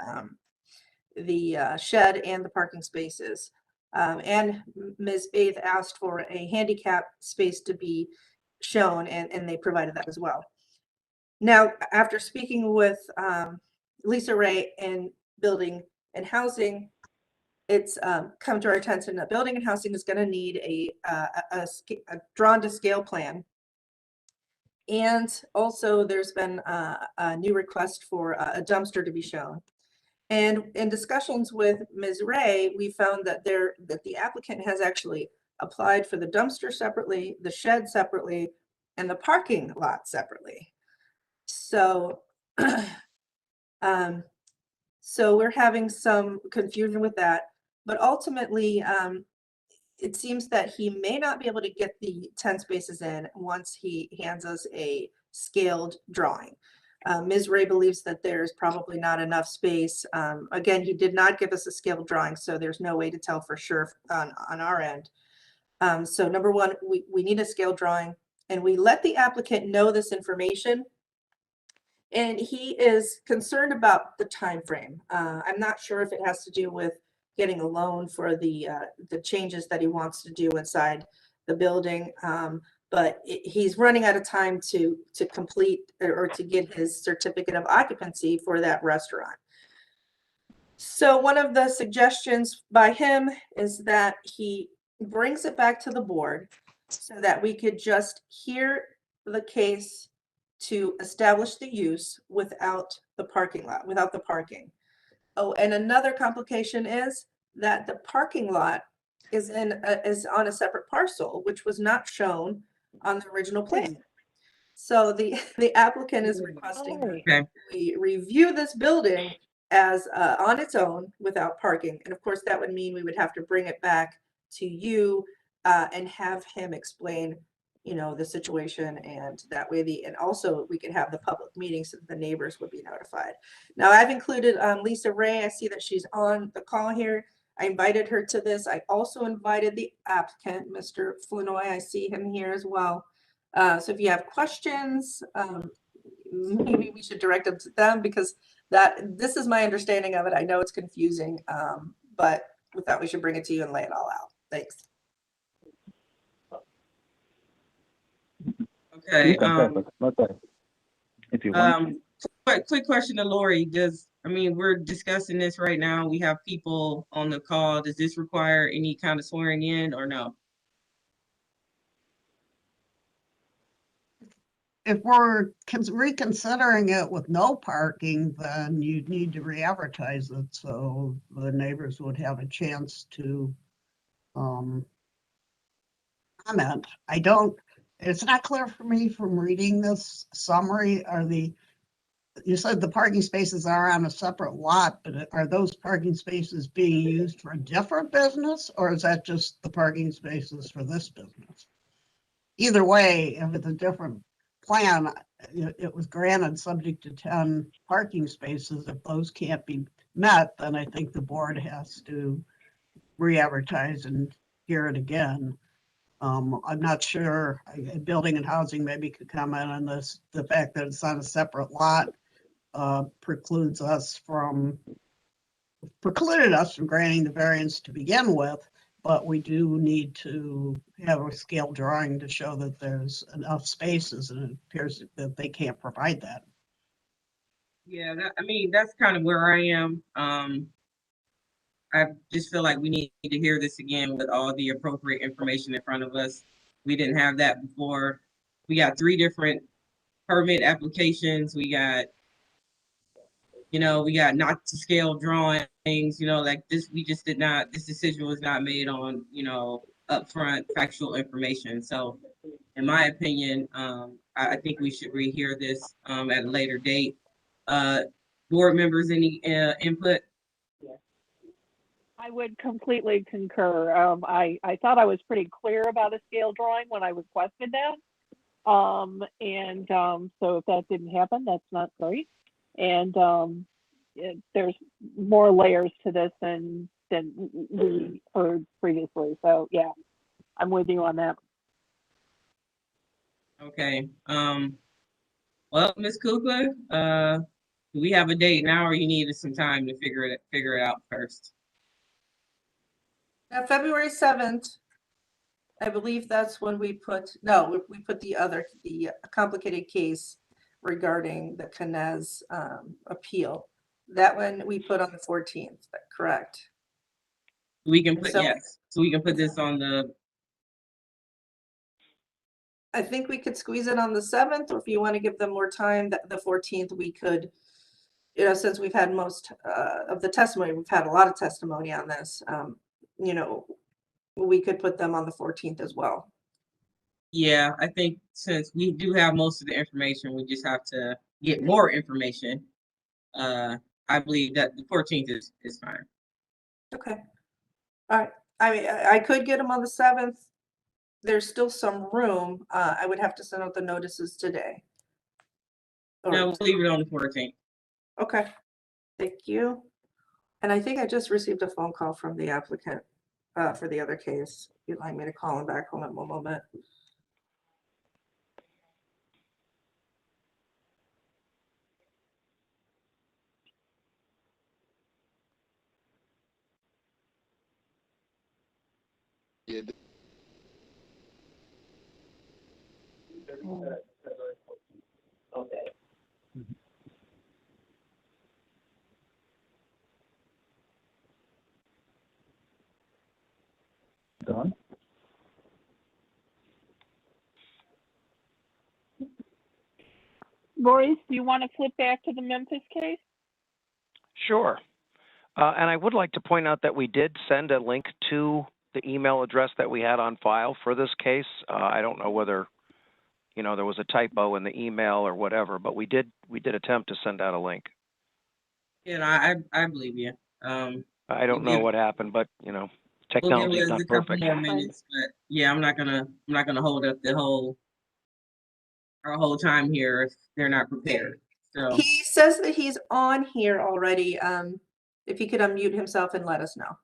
shed and the parking spaces. And Ms. Baith asked for a handicap space to be shown, and they provided that as well. Now, after speaking with Lisa Ray in Building and Housing, it's come to our attention that Building and Housing is going to need a drawn to scale plan. And also there's been a new request for a dumpster to be shown. And in discussions with Ms. Ray, we found that the applicant has actually applied for the dumpster separately, the shed separately, and the parking lot separately. So, so we're having some confusion with that, but ultimately, it seems that he may not be able to get the 10 spaces in once he hands us a scaled drawing. Ms. Ray believes that there's probably not enough space. Again, he did not give us a scaled drawing, so there's no way to tell for sure on our end. So number one, we need a scaled drawing, and we let the applicant know this information. And he is concerned about the time frame. I'm not sure if it has to do with getting a loan for the changes that he wants to do inside the building, but he's running out of time to complete or to get his certificate of occupancy for that restaurant. So one of the suggestions by him is that he brings it back to the board so that we could just hear the case to establish the use without the parking lot, without the parking. Oh, and another complication is that the parking lot is on a separate parcel, which was not shown on the original plan. So the applicant is requesting that we review this building as on its own without parking. And of course, that would mean we would have to bring it back to you and have him explain, you know, the situation, and that way and also we could have the public meeting so that the neighbors would be notified. Now I've included Lisa Ray. I see that she's on the call here. I invited her to this. I also invited the applicant, Mr. Flanoy. I see him here as well. So if you have questions, maybe we should direct them to them, because this is my understanding of it. I know it's confusing, but we thought we should bring it to you and lay it all out. Thanks. Okay. Okay. If you want. Quick question to Lori. I mean, we're discussing this right now. We have people on the call. Does this require any kind of swearing in or no? If we're reconsidering it with no parking, then you'd need to re-advertise it, so the neighbors would have a chance to comment. It's not clear for me from reading this summary. You said the parking spaces are on a separate lot, but are those parking spaces being used for a different business, or is that just the parking spaces for this business? Either way, if it's a different plan, it was granted subject to 10 parking spaces. If those can't be met, then I think the board has to re-advertise and hear it again. I'm not sure, Building and Housing maybe could comment on this. The fact that it's on a separate lot precluded us from granting the variance to begin with, but we do need to have a scale drawing to show that there's enough spaces, and it appears that they can't provide that. Yeah, I mean, that's kind of where I am. I just feel like we need to hear this again with all the appropriate information in front of us. We didn't have that before. We got 3 different permit applications. We got not to scale drawings, like this, this decision was not made on, upfront factual information. So in my opinion, I think we should rehear this at a later date. Board members, any input? I would completely concur. I thought I was pretty clear about a scale drawing when I requested that. So if that didn't happen, that's not great. And there's more layers to this than we heard previously. So yeah, I'm with you on that. Okay. Well, Ms. Kukla, do we have a date now, or you needed some time to figure it out first? February 7th, I believe that's when we put the complicated case regarding the Canez appeal. That one we put on the 14th, correct? We can put, yes. So we can put this on the. I think we could squeeze it on the 7th, or if you want to give them more time, the 14th, we could, since we've had most of the testimony, we've had a lot of testimony on this, we could put them on the 14th as well. Yeah, I think since we do have most of the information, we just have to get more information. I believe that the 14th is fine. Okay. All right. I mean, I could get them on the 7th. There's still some room. I would have to send out the notices today. No, we'll leave it on the 14th. Okay. Thank you. And I think I just received a phone call from the applicant for the other case. You'd like me to call him back? Hold on one moment. Yeah. Okay. Done. Maurice, do you want to flip back to the Memphis case? Sure. And I would like to point out that we did send a link to the email address that we had on file for this case. I don't know whether, there was a typo in the email or whatever, but we did attempt to send out a link. Yeah, I believe you. I don't know what happened, but technology is not perfect. We'll give it a couple more minutes, but yeah, I'm not gonna hold up our whole time here if they're not prepared. So He says that he's on here already. If he could unmute himself and let us know.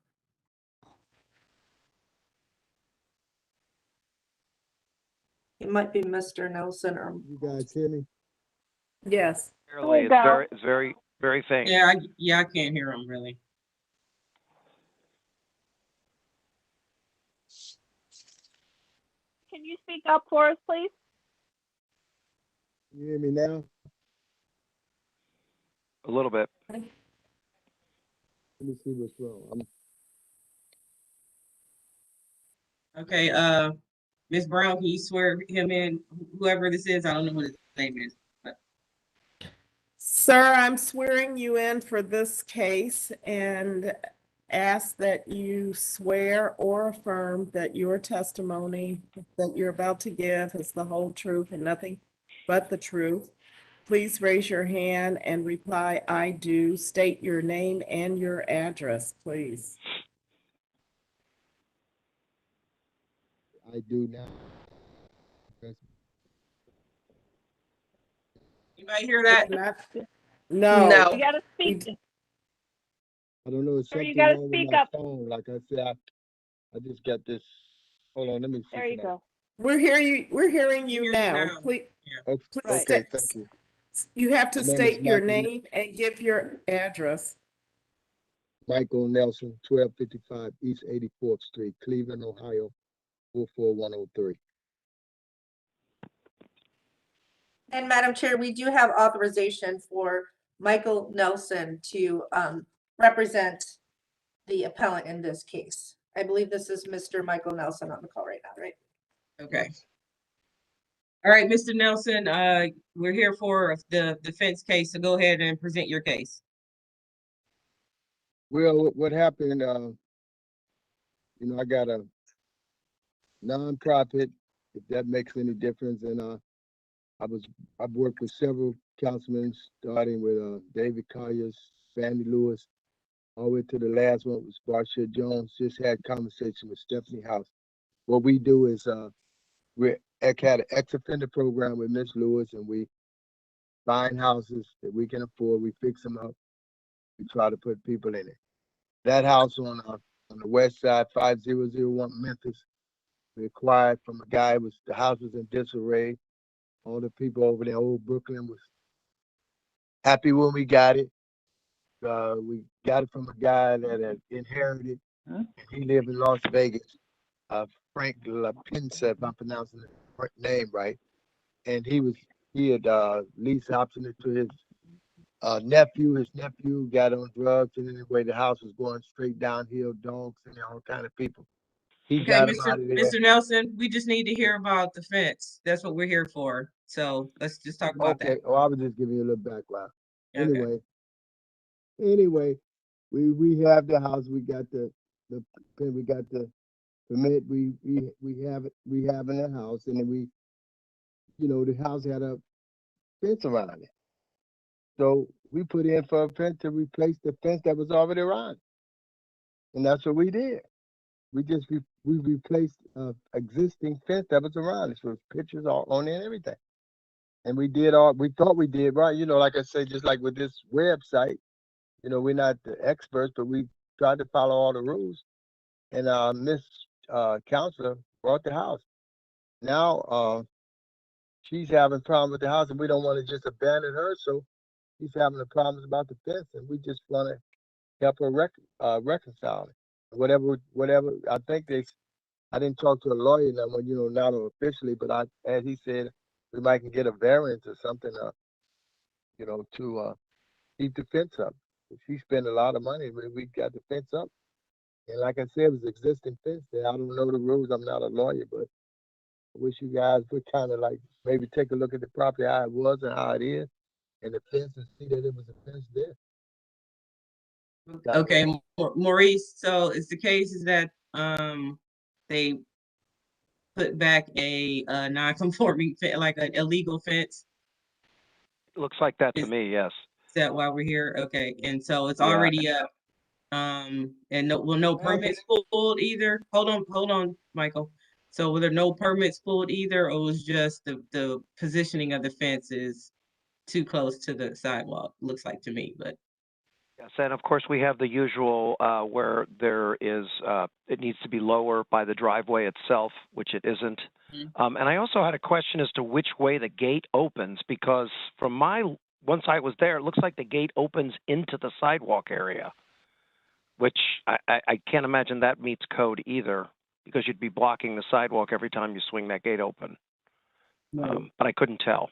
It might be Mr. Nelson or. You guys hear me? Yes. Barely, it's very, very faint. Yeah, I can't hear him really. Can you speak up for us, please? You hear me now? A little bit. Let me see what's wrong. Okay, Ms. Brown, can you swear him in, whoever this is? I don't know what his name is. But Sir, I'm swearing you in for this case and ask that you swear or affirm that your testimony that you're about to give is the whole truth and nothing but the truth. Please raise your hand and reply, "I do." State your name and your address, please. I do now. anybody hear that? No. No. You gotta speak. I don't know, it's Sir, you something gotta wrong with speak my up. phone. Like I said, I just got this. Hold on, let me There fix you it. go. We're hearing you Hear you now. now. Please, Okay, please Right. okay, state, thank you. you have to My name is state your Michael. name and give your address. Michael Nelson, 1255 East 84th Street, Cleveland, Ohio, 44103. And Madam Chair, we do have authorization for Michael Nelson to represent the appellant in this case. I believe this is Mr. Michael Nelson on the call right now, right? Okay. All right, Mr. Nelson, we're here for the defense case, so go ahead and present your case. Well, what happened, I got a nonprofit, if that makes any difference, and I've worked with several councilmen, starting with David Colliers, Sandy Lewis, all the way to the last one was Barsha Jones. Just had conversation with Stephanie House. What we do is we had an ex-offender program with Miss Lewis, and we find houses that we can afford. We fix them up. We try to put people in it. That house on the west side, 5001 Memphis, we acquired from a guy. The house was in disarray. All the people over there, old Brooklyn, was happy when we got it. We got it from a guy that had inherited. And he lived in Las Vegas. Frank LaPinsa, if I'm pronouncing the name right. And he had leased option it to his nephew. His nephew got on drugs, and anyway, the house was going straight downhill, dogs and all kind of people. He Okay, got him out of there. Mr. Nelson, we just need to hear about the fence. That's what we're here for. So let's just talk about that. Okay, I was just giving you a little background. Okay. Anyway, we have the house. We got the permit. We have in the house, and then the house had a fence around it. So we put in for a fence to replace the fence that was already around, and that's what we did. We replaced existing fence that was around it, with pictures all on it and everything. And we thought we did right. Like I say, just like with this website, we're not the experts, but we tried to follow all the rules. And Miss Counselor bought the house. Now she's having problems with the house, and we don't want to just abandon her. So she's having the problems about the fence, and we just want to help her reconcile it. Whatever. I think I didn't talk to a lawyer now, not officially, but as he said, we might can get a variance or something, to keep the fence up. She spent a lot of money, but we got the fence up. And like I said, it was existing fence there. I don't know the rules. I'm not a lawyer, but I wish you guys would kind of like maybe take a look at the property, how it was and how it is, and the fence, and see that it was a fence there. Okay, Maurice, so it's the case is that they put back a non-conforming like an illegal fence. Looks like that to me, yes. Is that why we're here? Okay, and so it's Yeah. already up. And no permits pulled either. Hold on, Michael. So were there no permits pulled either, or was just the positioning of the fence is too close to the sidewalk? Looks like to me, but. Yes, and of course we have the usual where there is it needs to be lower by the driveway itself, which it isn't. And I also had a question as to which way the gate opens, because from once I was there, it looks like the gate opens into the sidewalk area, which I can't imagine that meets code either, because you'd be blocking the sidewalk every time you swing that gate open. No. But I couldn't tell.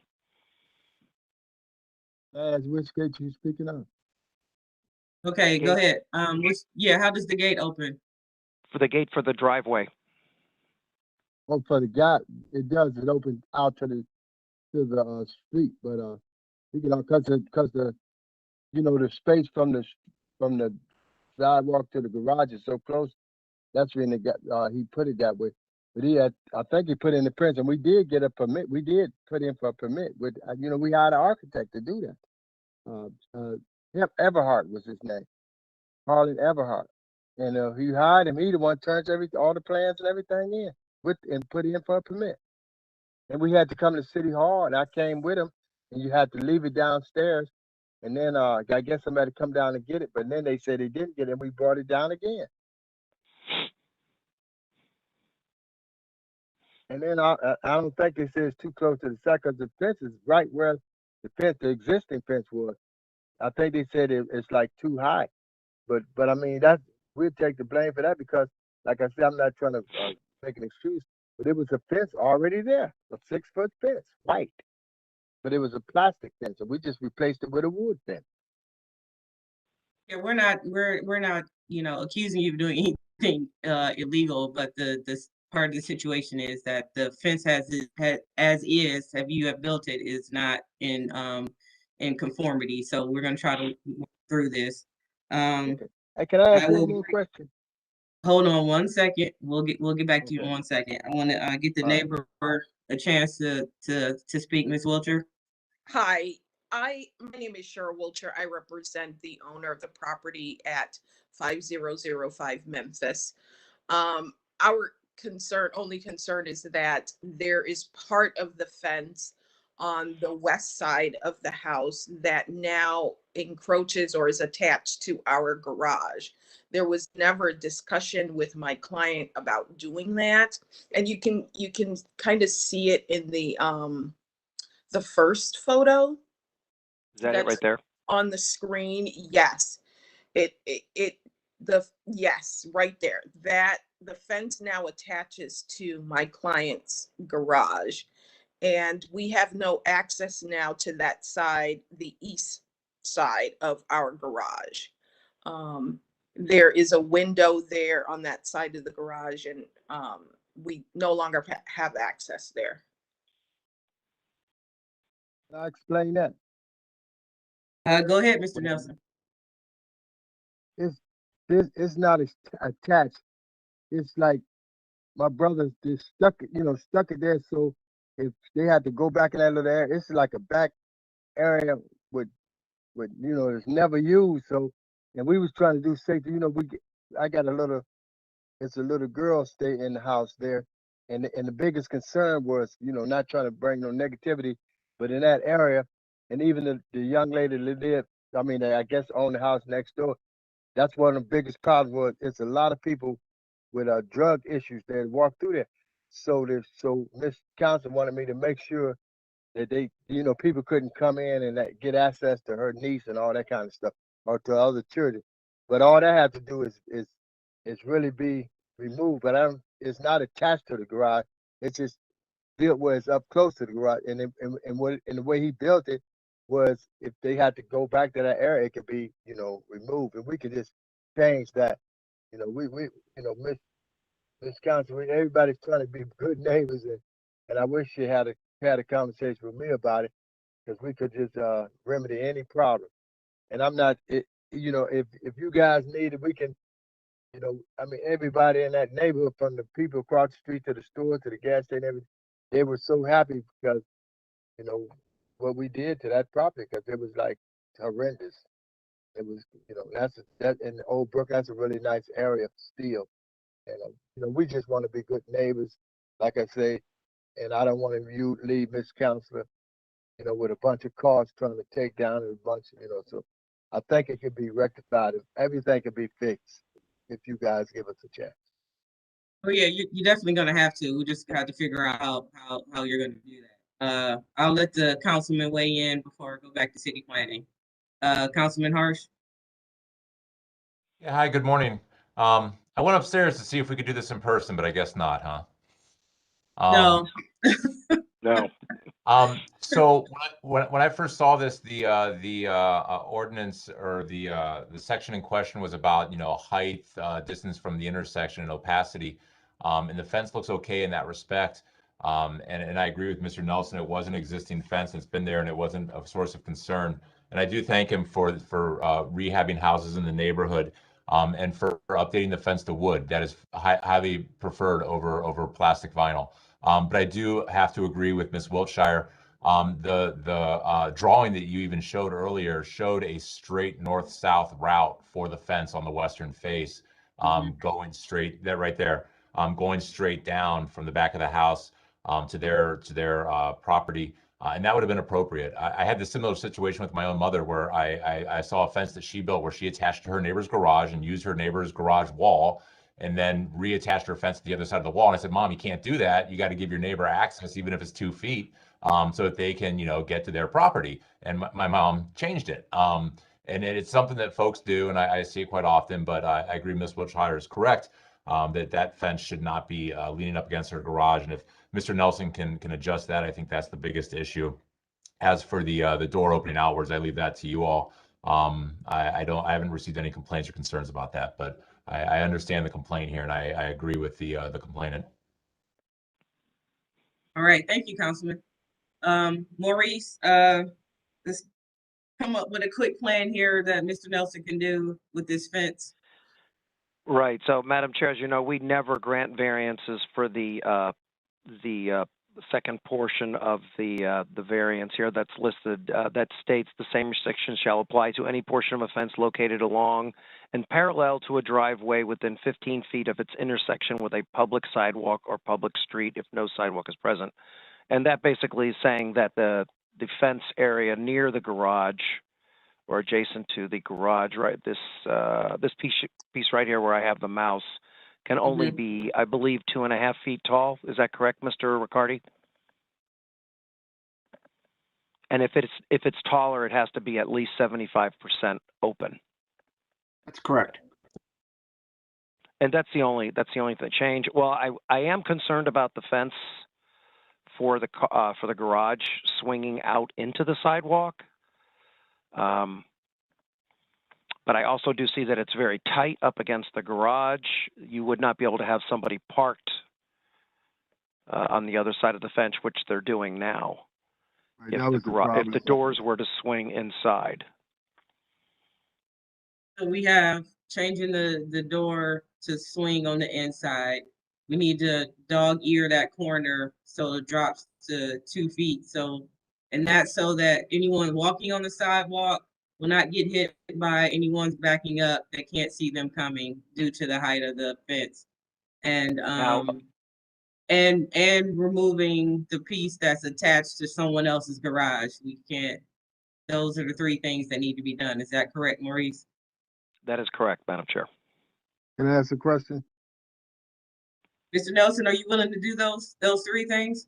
Which gate you speaking of? Okay, go Gate. ahead. Yeah, how does the gate open? For the gate for the driveway. Oh, for the guy, it does. It opens out to the street, but you know, cause the you know the space from the sidewalk to the garage is so close. That's when it got he put it that way. But I think he put in the prints, and we did get a permit. We did put in for a permit. With you know, we hired an architect to do that. Everhart was his name, Harlan Everhart, and he hired him. He the one turns all the plans and everything in and put in for a permit. And we had to come to City Hall, and I came with him, and you had to leave it downstairs. And then I guess somebody come down and get it, but then they said they didn't get it, and we brought it down again. And then I don't think they said it's too close to the side because the fence is right where the existing fence was. I think they said it's like too high, but I mean we'll take the blame for that because, like I said, I'm not trying to make an excuse, but it was a fence already there, a 6-foot fence, white, but it was a plastic fence, and we just replaced it with a wood fence. Yeah, we're not, you know, accusing you of doing anything illegal, but the part of the situation is that the fence as is, if you have built it, is not in conformity. So we're gonna try to work through this. Okay. Hey, can I ask one more question? Hold on one second. We'll get back to you in 1 second. I want to get the neighbor a chance to speak, Ms. Wilcher. Hi, my name is Cheryl Wilcher. I represent the owner of the property at 5005 Memphis. Our only concern is that there is part of the fence on the west side of the house that now encroaches or is attached to our garage. There was never a discussion with my client about doing that, and you can kind of see it in the first photo. Is that it right there? On the screen? Yes. Yes, right there. That the fence now attaches to my client's garage, and we have no access now to that side, the east side of our garage. There is a window there on that side of the garage, and we no longer have access there. Can I explain that? Go ahead, Mr. Nelson. It's not attached. It's like my brother just stuck it there. So if they had to go back in that little area, it's like a back area with it's never used. So, and we was trying to do safety. I got it's a little girl stay in the house there, and the biggest concern was not trying to bring no negativity, but in that area, and even the young lady that lived, I guess owned the house next door. That's one of the biggest problems was it's a lot of people with drug issues that walk through there. So Miss Council wanted me to make sure that they, people couldn't come in and get access to her niece and all that kind of stuff, or to other children. But all that has to do is really be removed. But it's not attached to the garage. It's just built where it's up close to the garage. And the way he built it was, if they had to go back to that area, it could be removed, and we could just change that. Miss Council, everybody's trying to be good neighbors, and I wish you had a conversation with me about it, because we could just remedy any problem. And I'm not, if you guys need it, we can, everybody in that neighborhood, from the people across the street to the store to the gas station, everything, they were so happy because, what we did to that property, because it was like horrendous. It was, that in Old Brook, that's a really nice area still. And, we just want to be good neighbors, like I say, and I don't want to leave Miss Counselor, with a bunch of cars trying to take down a bunch, so I think it could be rectified. Everything could be fixed if you guys give us a chance. Oh yeah, you're definitely gonna have to. We just have to figure out how you're gonna do that. I'll let the councilman weigh in before I go back to city planning. Councilman Harsh. Yeah, hi, good morning. I went upstairs to see if we could do this in person, but I guess not, huh? No. No. So when I first saw this, the ordinance or the section in question was about, height, distance from the intersection and opacity. And the fence looks okay in that respect. And I agree with Mr. Nelson. It was an existing fence. It's been there and it wasn't a source of concern. And I do thank him for rehabbing houses in the neighborhood, and for updating the fence to wood. That is highly preferred over plastic vinyl. But I do have to agree with Ms. Wiltshire. The drawing that you even showed earlier showed a straight north-south route for the fence on the western face, going straight, that right there, going straight down from the back of the house to their property. And that would have been appropriate. I had this similar situation with my own mother where I saw a fence that she built where she attached to her neighbor's garage and used her neighbor's garage wall, and then reattached her fence to the other side of the wall. And I said, Mom, you can't do that. You got to give your neighbor access, even if it's 2 feet, so that they can, get to their property. And my mom changed it. And it's something that folks do, and I see it quite often, but I agree Ms. Wiltshire is correct, that fence should not be leaning up against her garage. And if Mr. Nelson can adjust that, I think that's the biggest issue. As for the door opening outwards, I leave that to you all. I haven't received any complaints or concerns about that, but I understand the complaint here, and I agree with the complainant. All right, thank you, Councilman. Maurice, let's come up with a quick plan here that Mr. Nelson can do with this fence. Right. So, Madam Chair, as you know, we never grant variances for the second portion of the variance here that's listed, that states the same restriction shall apply to any portion of a fence located along and parallel to a driveway within 15 feet of its intersection with a public sidewalk or public street if no sidewalk is present. And that basically is saying that the fence area near the garage or adjacent to the garage, right, this piece right here where I have the mouse, can only be, I believe, 2.5 feet tall. Is that correct, Mr. Riccardi? And if it's taller, it has to be at least 75% open. That's correct. And that's the only thing change. Well, I am concerned about the fence for the garage swinging out into the sidewalk. But I also do see that it's very tight up against the garage. You would not be able to have somebody parked on the other side of the fence, which they're doing now, Right, if the doors were to swing inside. So we have changing the door to swing on the inside. We need to dog ear that corner so it drops to 2 feet. So, and that's so that anyone walking on the sidewalk will not get hit by anyone's backing up that can't see them coming due to the height of the fence. And and removing the piece that's attached to someone else's garage. We can't, those are the 3 things that need to be done. Is that correct, Maurice? That is correct, Madam Chair. Can I ask a question? Mr. Nelson, are you willing to do those 3 things?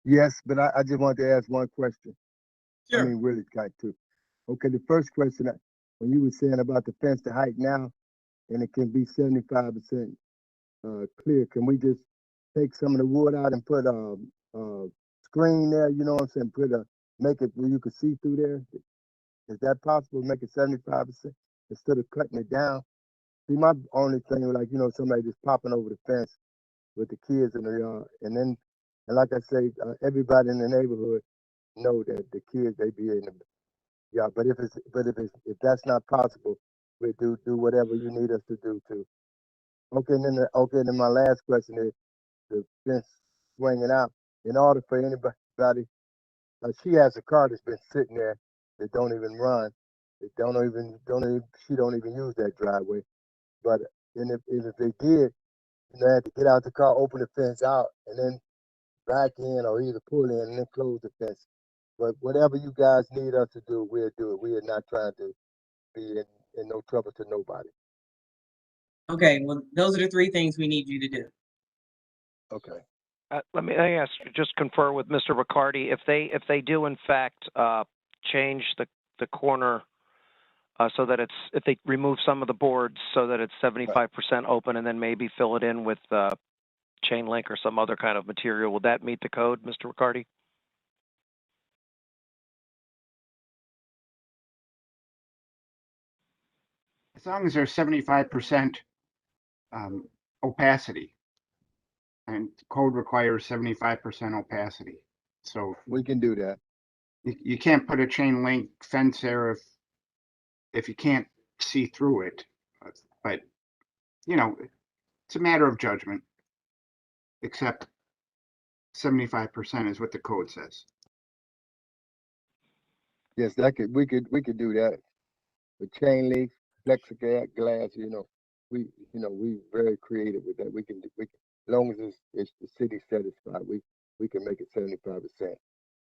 Yes, but I just wanted to ask one question. Sure. I mean, really got to. Okay, the first question, when you were saying about the fence, the height now, and it can be 75% clear, can we just take some of the wood out and put a screen there, you know what I'm saying, make it where you can see through there? Is that possible, make it 75% instead of cutting it down? See, my only thing, like, somebody just popping over the fence with the kids in the yard, and like I say, everybody in the neighborhood know that the kids, they be in the yard. But if that's not possible, we do whatever you need us to do too. Okay, and then my last question is the fence swinging out. In order for anybody, she has a car that's been sitting there that don't even run. She don't even use that driveway. But if they did, they had to get out the car, open the fence out, and then back in or either pull in and then close the fence. But whatever you guys need us to do, we'll do it. We are not trying to be in no trouble to nobody. Okay, well, those are the 3 things we need you to do. Okay. Let me ask, just confer with Mr. Riccardi, if they do in fact change the corner so that if they remove some of the boards so that it's 75% open and then maybe fill it in with chain link or some other kind of material, will that meet the code, Mr. Riccardi? long as there's 75% opacity. And code requires 75% opacity. So We can do that. you can't put a chain link fence there if you can't see through it. But, you know, it's a matter of judgment, except 75% is what the code says. Yes, we could do that. With chain link, plexiglass, we very creative with that. As long as it's the city satisfied, we can make it 75%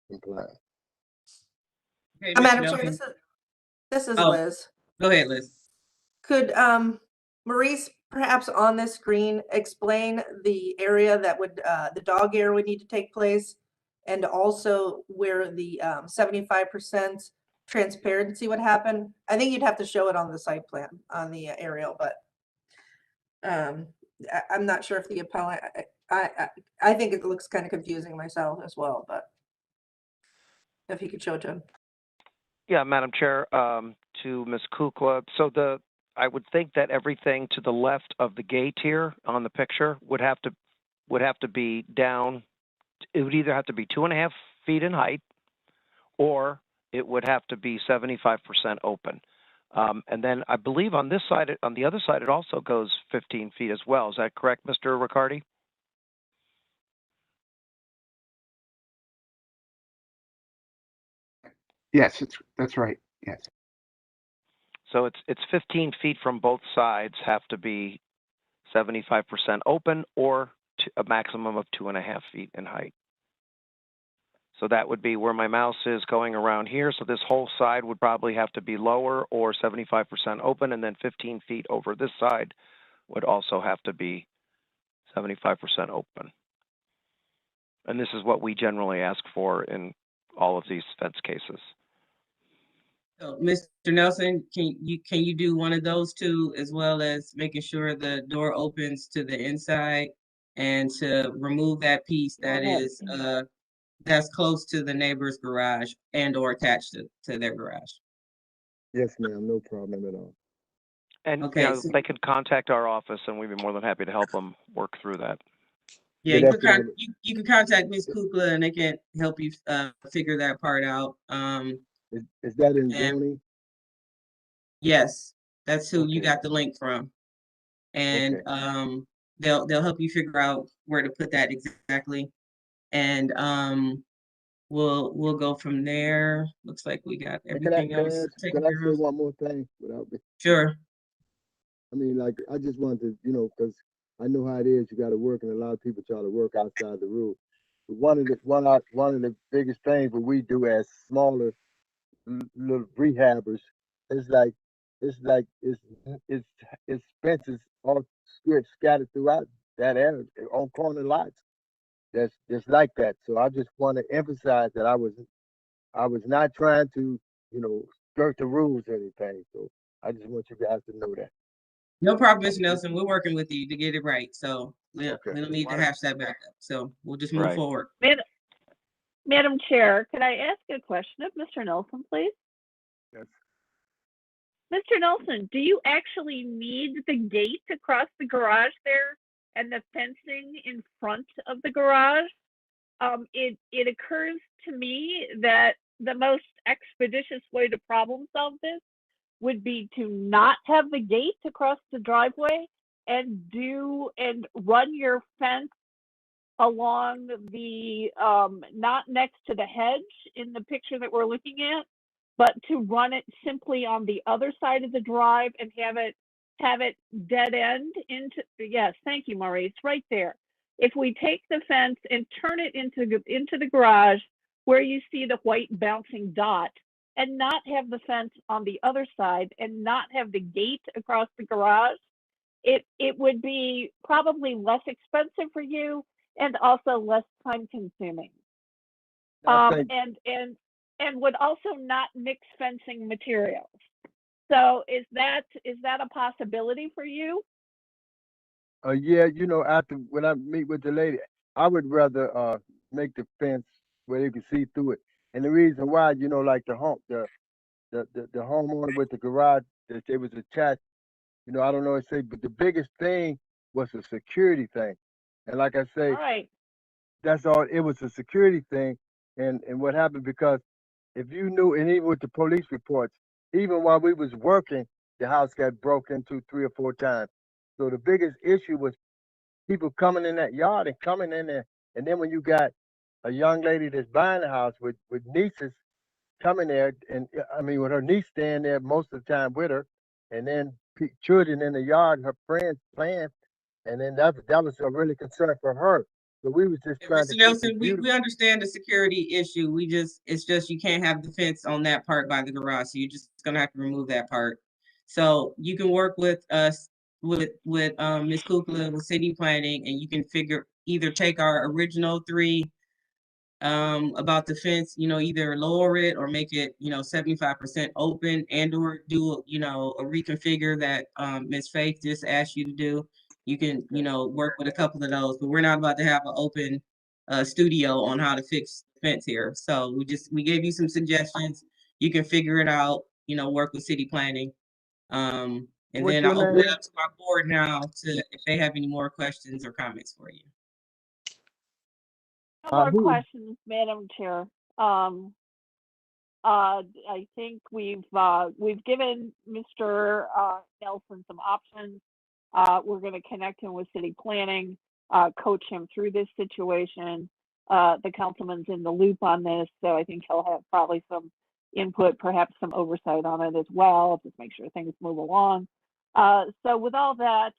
compliant. Okay, Madam Mr. Chair, Nelson. this is Oh, Liz. go ahead, Liz. Could Maurice perhaps on this screen explain the area that would the dog area would need to take place, and also where the 75% transparency would happen? I think you'd have to show it on the site plan on the aerial, but I'm not sure if the appellant. I think it looks kind of confusing myself as well, but if you could show it to him. Yeah, Madam Chair, to Ms. Kukla. So I would think that everything to the left of the gate here on the picture would have to be down. It would either have to be 2.5 feet in height, or it would have to be 75% open. And then I believe on this side, on the other side, it also goes 15 feet as well. Is that correct, Mr. Riccardi? Yes, that's right. Yes. So it's 15 feet from both sides have to be 75% open, or a maximum of 2.5 feet in height. So that would be where my mouse is going around here. So this whole side would probably have to be lower or 75% open, and then 15 feet over this side would also have to be 75% open. And this is what we generally ask for in all of these fence cases. So, Mr. Nelson, can you do one of those two, as well as making sure the door opens to the inside, and to remove that piece that is that's close to the neighbor's garage and or attached to their garage? Yes, ma'am, no problem at all. And Okay, they can contact our office, and we'd be more than happy to help them work through that. Yeah, you can contact Ms. Kukla, and they can help you figure that part out. Is that in zoning? Yes, that's who you got the link from, and they'll help you figure out where to put that exactly, and we'll go from there. Looks like we got everything else taken Can I care say of. one more thing without me? Sure. I mean, like, I just wanted to, because I know how it is. You got to work, and a lot of people try to work outside the rule. But one of the biggest things that we do as smaller little rehabbers is it's fences all scattered throughout that area on corner lots. That's just like that. So I just want to emphasize that I was not trying to, skirt the rules or anything. So I just want you guys to know that. No problem, Mr. Nelson. We're working with you to get it right. So we don't need to hash that back up. So we'll just move forward. Madam Chair, could I ask a question of Mr. Nelson, please? Yes. Mr. Nelson, do you actually need the gate across the garage there and the fencing in front of the garage? It occurs to me that the most expeditious way to problem solve this would be to not have the gate across the driveway and run your fence along the not next to the hedge in the picture that we're looking at, but to run it simply on the other side of the drive and have it dead end into, yes, thank you, Maurice, right there. If we take the fence and turn it into the garage where you see the white bouncing dot, and not have the fence on the other side and not have the gate across the garage, it would be probably less expensive for you and also less time consuming. And would also not mix fencing materials. So is that a possibility for you? Yeah, after when I meet with the lady, I would rather make the fence where they can see through it. And the reason why, like the homeowner with the garage that they was attached, You know, I don't know what to say, but the biggest thing was a security thing. And like I say, All right. that's all. It was a security thing. And what happened, because if you knew, and even with the police reports, even while we was working, the house got broke into 3 or 4 times. So the biggest issue was people coming in that yard and coming in there. And then when you got a young lady that's buying the house with nieces coming there, and I mean, with her niece staying there most of the time with her, and then children in the yard, her friends playing, and then that was a really concern for her. So we was just trying to Mr. keep it Nelson, we beautiful. understand the security issue. It's just you can't have the fence on that part by the garage. So you're just gonna have to remove that part. So you can work with us with Ms. Kukla with city planning, and you can either take our original 3 about the fence, either lower it or make it, 75% open, and or do, a reconfigure that Ms. Faith just asked you to do. You can, work with a couple of those, but we're not about to have an open studio on how to fix the fence here. So we gave you some suggestions. You can figure it out, work with city planning. And What's then your I'll open name? it up to my board now if they have any more questions or comments for you. No more questions, Madam Chair. I think we've given Mr. Nelson some options. We're going to connect him with city planning, coach him through this situation. The councilman's in the loop on this, so I think he'll have probably some input, perhaps some oversight on it as well, just make sure things move along. So with all that,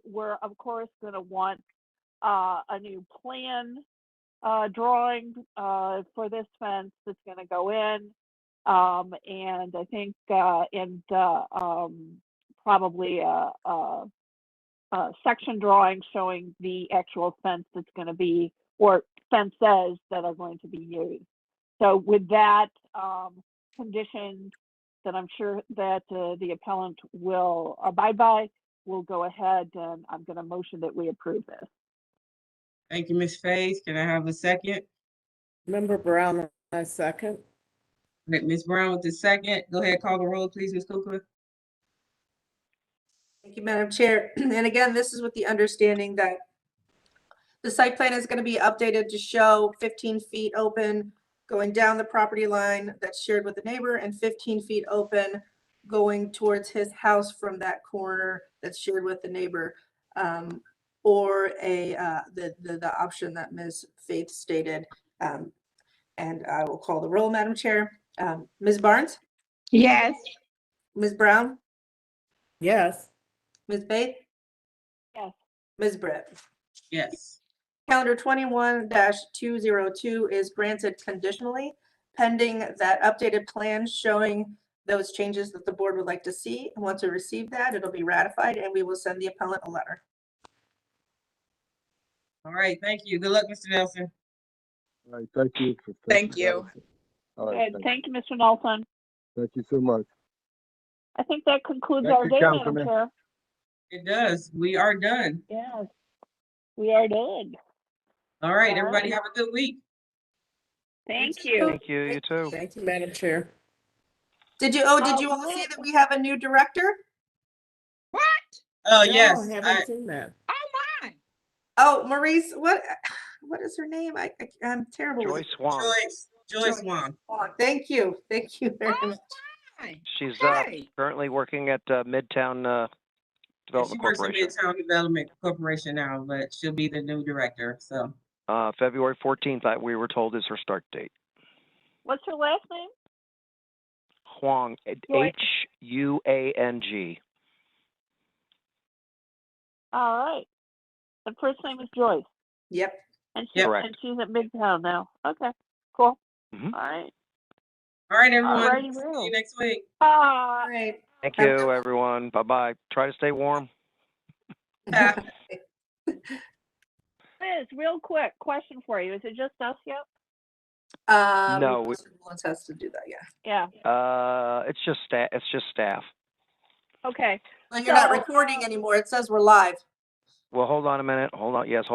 we're of course going to want a new plan drawing for this fence that's going to go in, and I think probably a section drawing showing the actual fence that's going to be, or fences that are going to be used. So with that, conditions that I'm sure that the appellant will abide by, we'll go ahead and I'm going to motion that we approve this. Thank you, Ms. Faith. Can I have a second? Member Brown, I second. Ms. Brown with the second. Go ahead, call the roll, please, Ms. Kukla. Thank you, Madam Chair. And again, this is with the understanding that the site plan is going to be updated to show 15 feet open going down the property line that's shared with the neighbor, and 15 feet open going towards his house from that corner that's shared with the neighbor, or the option that Ms. Faith stated. And I will call the roll, Madam Chair. Ms. Barnes? Yes. Ms. Brown? Yes. Ms. Faith? Yes. Ms. Britt? Yes. Calendar 21-202 is granted conditionally, pending that updated plan showing those changes that the board would like to see. And once we receive that, it'll be ratified and we will send the appellant a letter. All right, thank you. Good luck, Mr. Nelson. All right, thank you. Thank you. All right, Good. Thank you, Mr. Nelson. thank you so much. I think that concludes Thank our you, day, Madam Councilman. Chair. It does. We are done. Yes, we are done. All right, All everybody right. have a good week. Thank you. Thank you. You too. Thank you, Madam Chair. Did you all see that we have a new director? What? Oh, No, yes. I haven't seen that. Oh my. Oh, Maurice, what is her name? I'm terrible with Joyce Wong. Joyce Wong. Thank you. Thank you very Oh much. my. She's Hey. currently working at Midtown She Development works at Corporation. Midtown Development Corporation now, but she'll be the new director. So February 14th, we were told, is her start date. What's her last name? Huang, Joyce. Huang. All right. The first name is Joyce. Yep. And Correct. and she's at Midtown now. Okay. Cool. Mm-hmm. All right. all right, everyone. Alrighty, See well. you next week. All right. Thank you, everyone. Bye-bye. Try to stay warm. Liz, real quick question for you. Is it just us yet? No, Mr. Mullins has to do that. Yeah. Yeah. it's just staff. It's just staff. Okay. Well, you're not recording anymore. It says we're live. Well, hold on a minute. Hold on. Yes, hold